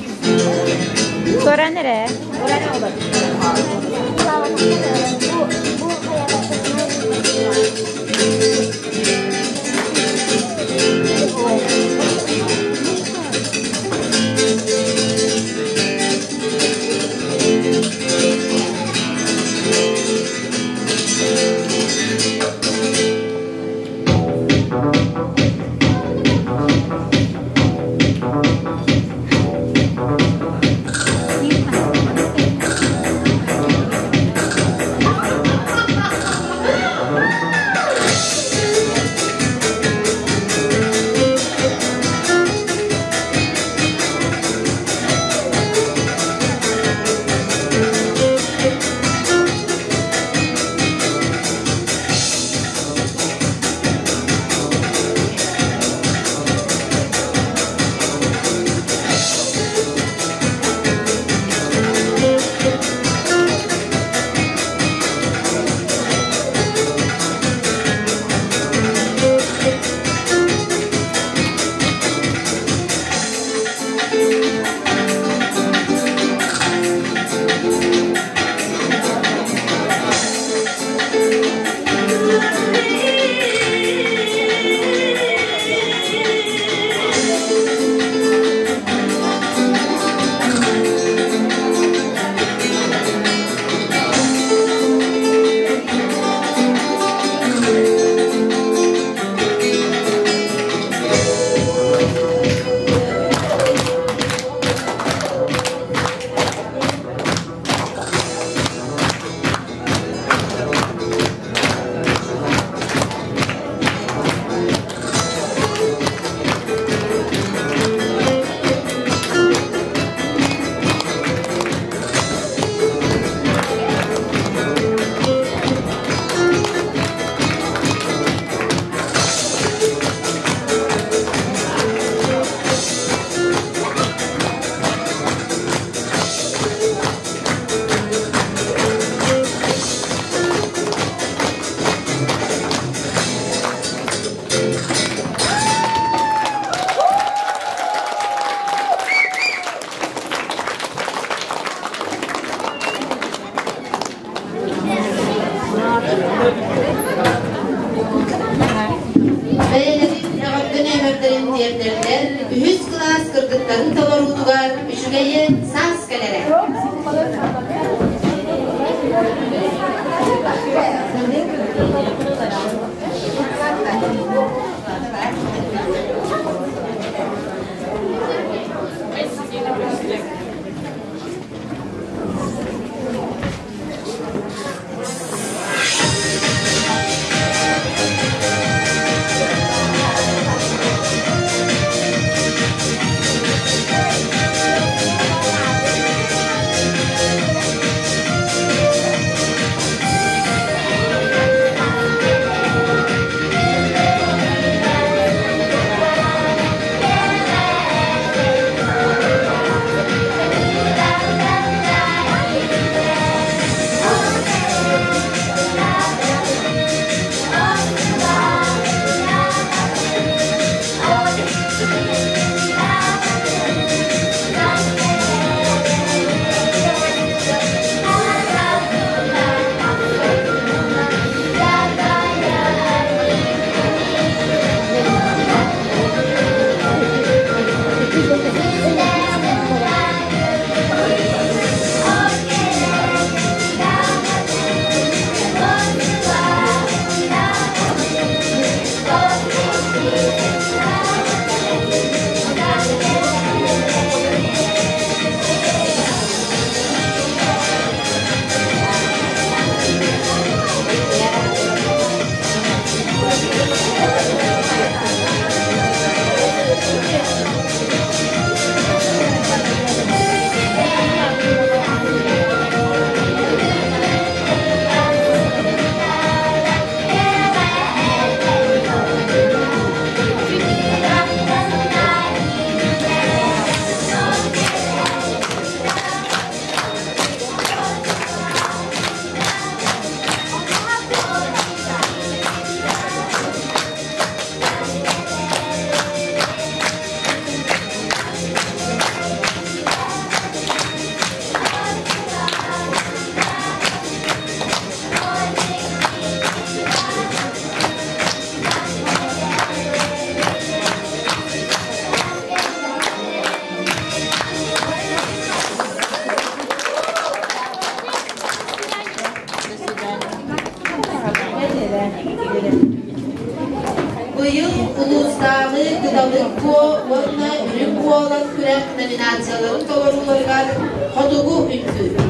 Sonra nereye? Oraya olur. Bu Ühüs klas kırgıtların tavarulugar, üşügeyi sas kelere. Dağı, gıdalık bu, onunla ürün bu olan kürek nominasyonların doğrularlar kodugu üntü.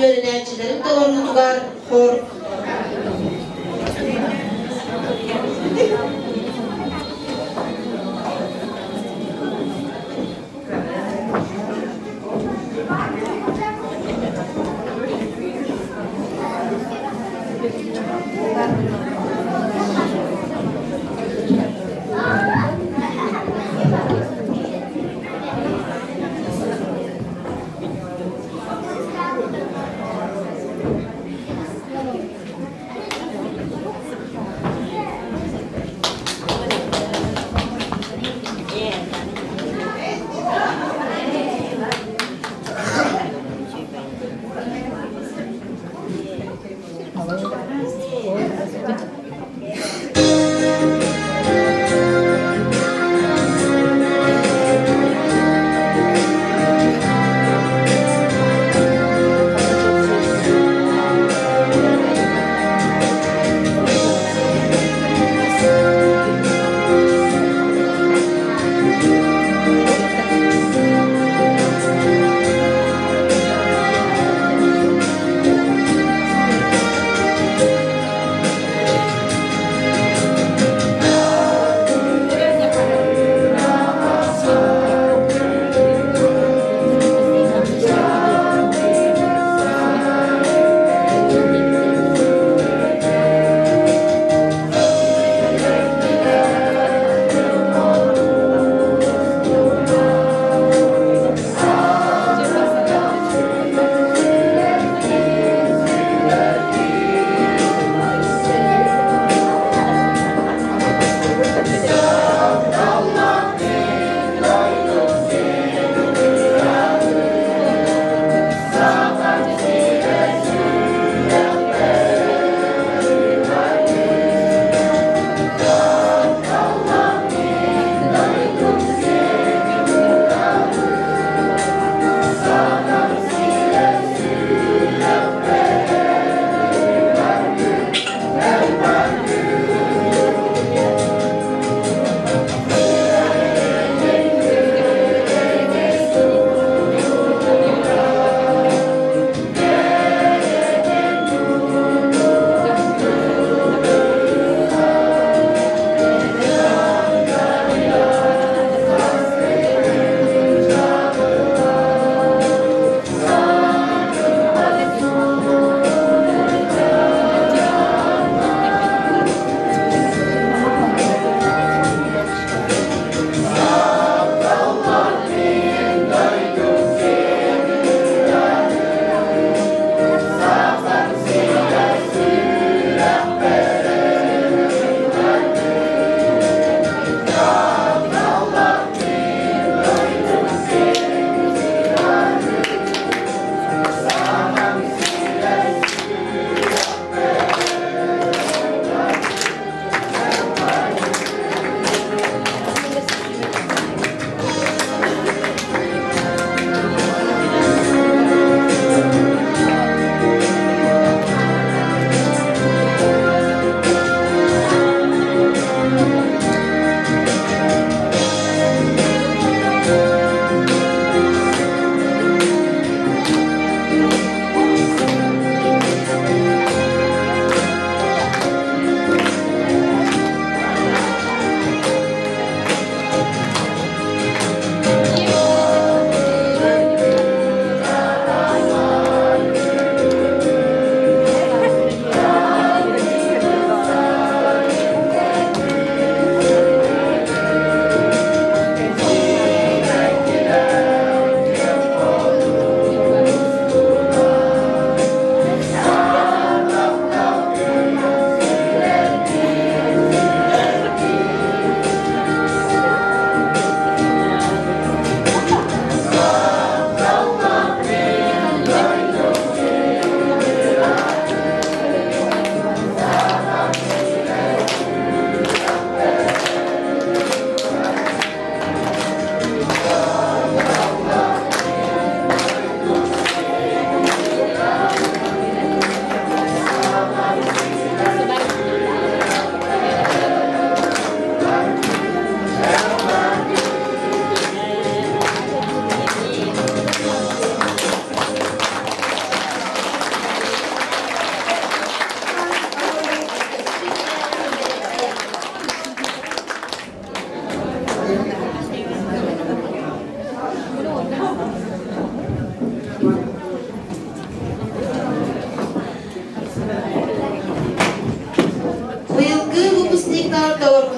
öğrencilerin doğrultular hor.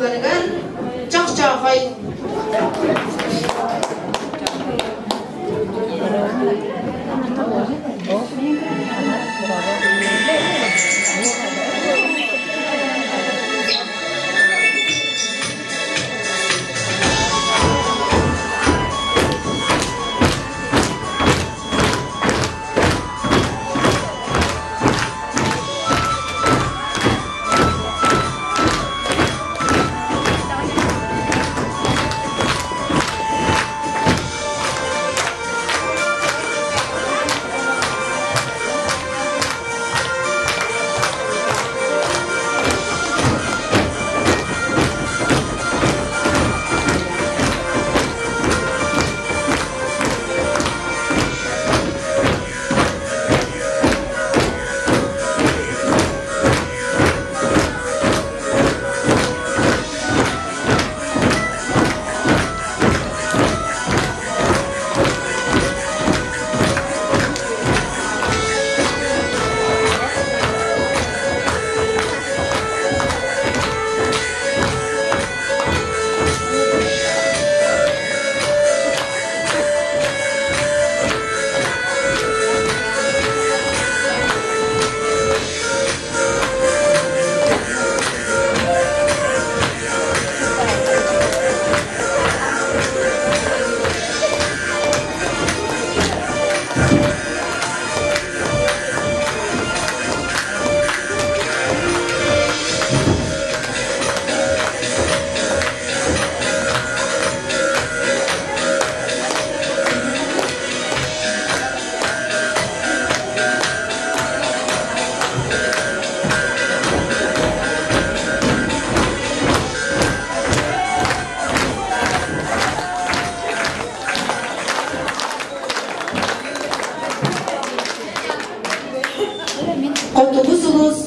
oğullarıgar çok çoğay.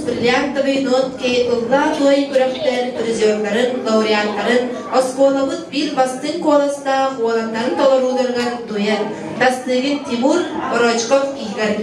Бриллиантовый нотки, ылла-той күрәктәр, призерларын, лауреатларын, осколабыт бир бастын коласта, хуалаттан толарудырган дуян, Тастыгин Тимур, Орочков Игорь.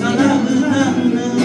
Sana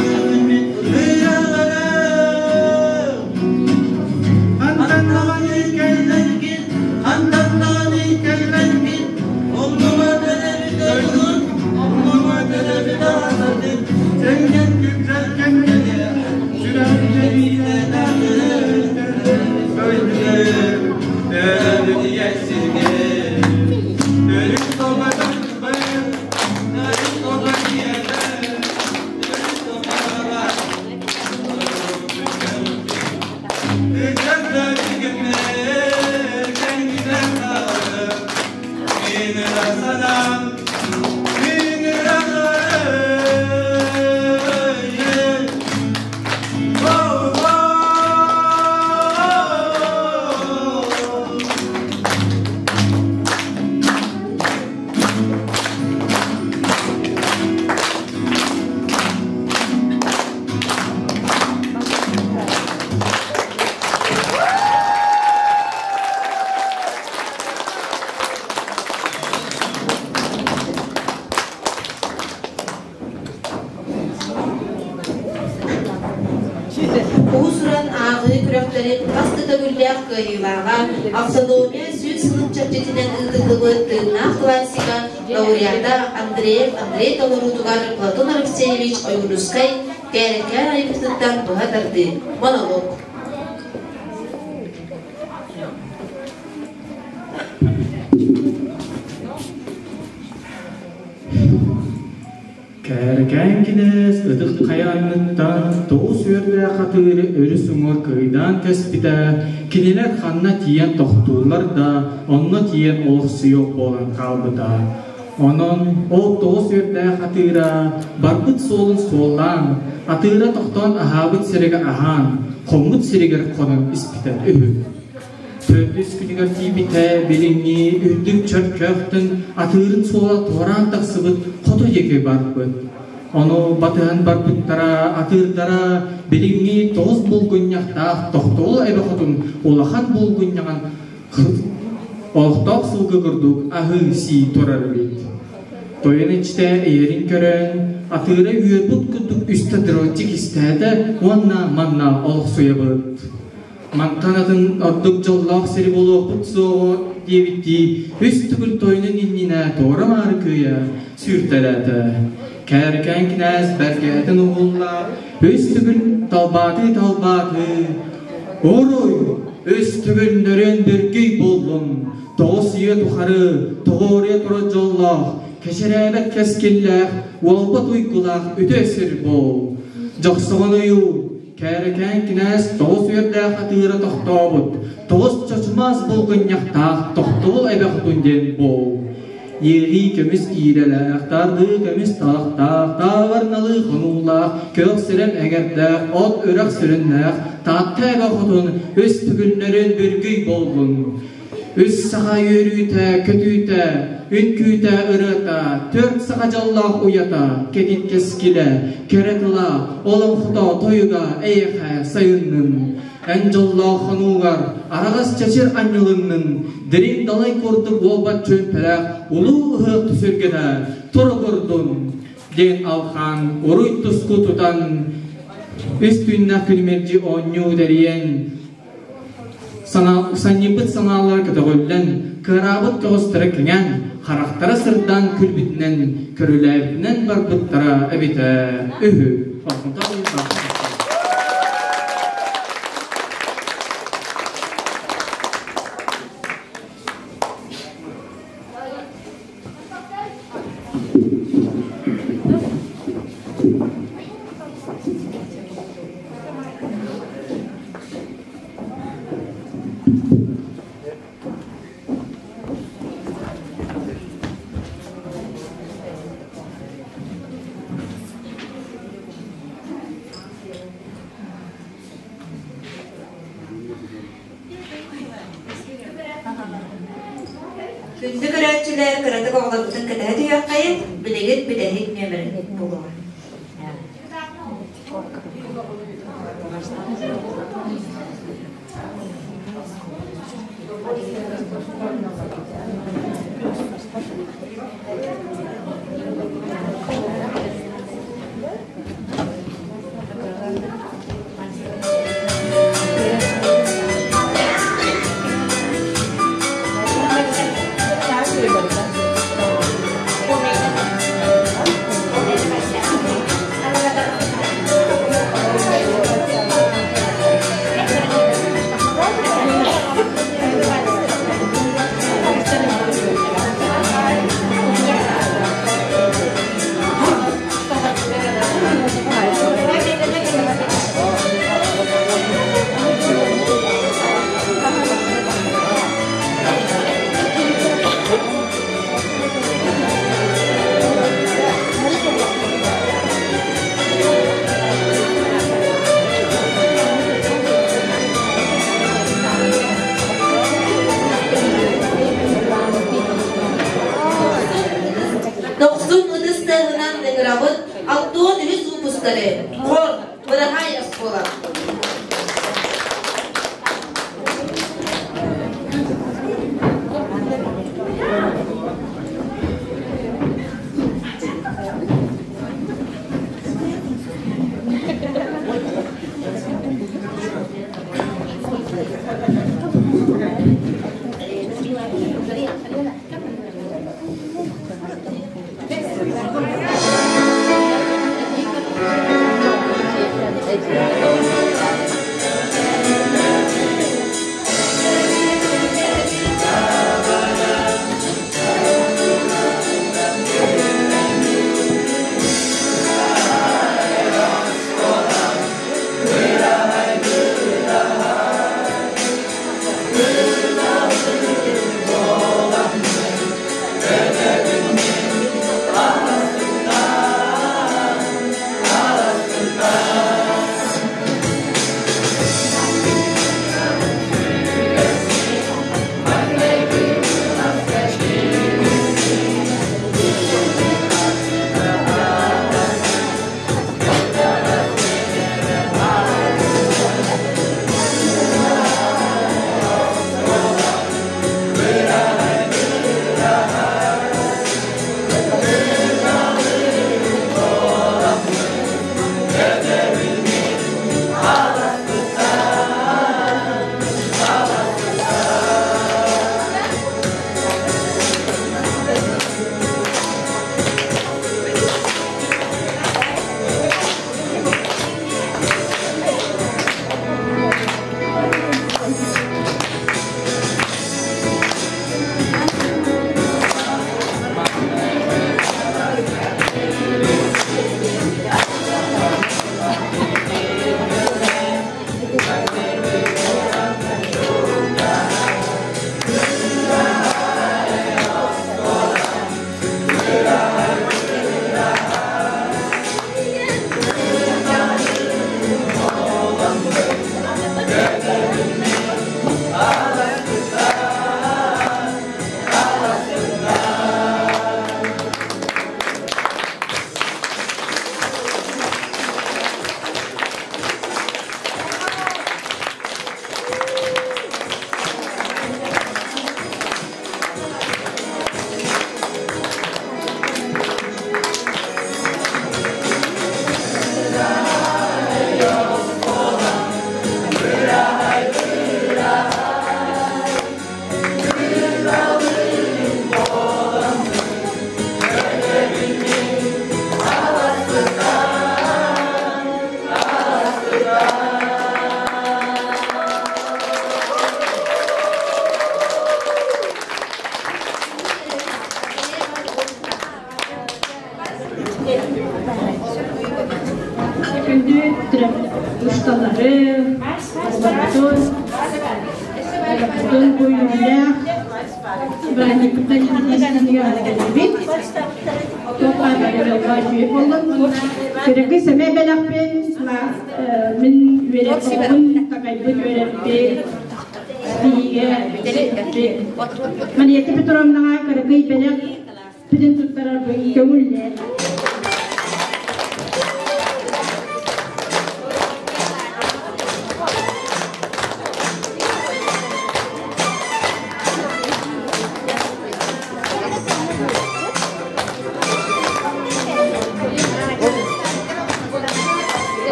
Uğusuran ağı küreklerin kastıda güllek kıyılağa, Avsadoniya süt sınıf çapçetinden ıldırlığı tığına klasika laureata Andrey Tolorutugar Platon Alexeyevich Oyunuskay gereken ayıpsızlıktan tuhadardı. Monolog. Kärkänkines ıdık kayanlıktan toğu sürde katırı örü sumur kıydan kespide kiniler xanna tiyen tohtuğlar da onunla tiyen olğusu yok bolan kaldı da. Onun o toğu sürde katıra barbıt solun sollan atıra tohtan ahabıt sirege ahan komut siriger konun ispiten ühü. Tördüs günüger tibite bilingi ühdük çörköktün atırın sola toran taksıbıt koto yeke barbıt. Onu batıhan barbıttara atırdara bilingi toz bulgunyaqtaq tohtol ebekotun olahan bulgunyaqan olqtaq sılgı kurduk ahı si torar bit. Toyan içte eyerin kören atıra üyebut kurduk üstadrotik istede onna manna olqsuya bıt. Mantanatın orduk jollaq seri bolu putsu diyebitti üstügül toyunun innine doğru markıya sürteledi. Kärken kines bergetin oğulla üstügül talbatı Oroy üstügül nören birgey bollun toğusiye tuharı toğuruya tura jollaq keşerebet keskillaq volbat uykulaq ötesir bol joqsağanıyu Kärken kines toğus yerde hatıra tohtabut toğus çoçmaz bulgunyaqtaq tohtol ebekutun den bol Yeri kemiz iğrelaq, tardı kemiz talaqtaq, tavarnalı xonulaq, kök siren egertaq, ot öraq sürünlaq, tattega xotun, üst tügünlerin birgey bolgun. Üst sağa yürüte, kötüte, ünküte ırıta, tört sağa jallaq uyata, kedit keskile, keretila, olan xuda toyuga, eyxe sayınnın. En jallaq xanugar, arağız çeçir anyılının, derin dalay kurduk volbat çömpelaq, ulu ıhık tüsürgede, turu kurdun. Den alxan, oruy tusku tutan, üstünne külmerci onyu deriyen, sanibit sanallar kategorilen, kırabıt kağıstırıklen, haraktara sırdan külbitinen, körülebinen barbıttara ebite, ühü. Күнді көрәтчілер кірәтік оғылабытын кәді яқайын, білегет білегет нөмірін болуы. астары. Қор, бұрағай асқола.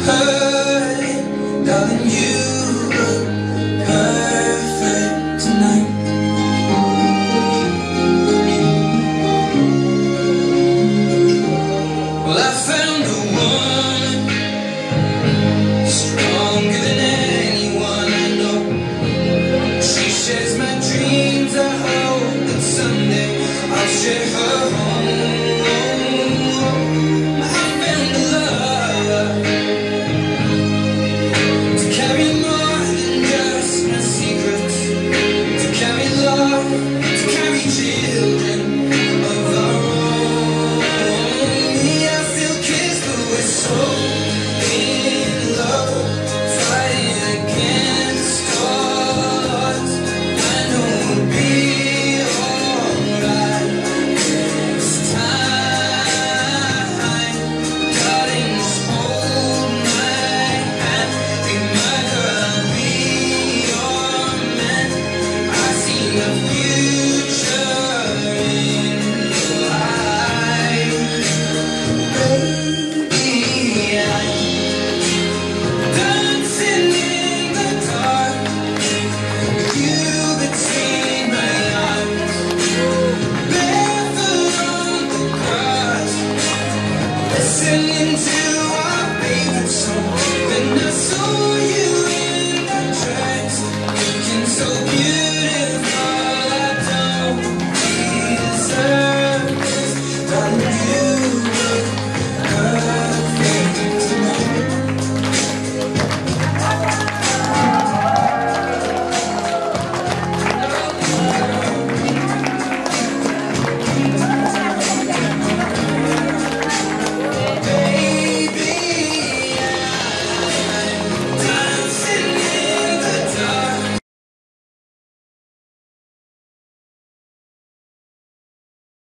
hurt, darling, you look perfect tonight. Well, I found the one stronger than anyone I know. She shares my dreams. I hope that someday I'll share her home. I found a love to carry more than just my secrets, to carry love, to carry children of our own. Yeah, I feel kids, but we're so in love, fighting against all odds. I know we'll be alright this time. Darling, just hold my hand. Be my girl, I'll be your man. I see the future in your eyes. Baby, I'm dancing in the dark with you between my arms, barefoot on the grass, listening to our favorite song. Then I saw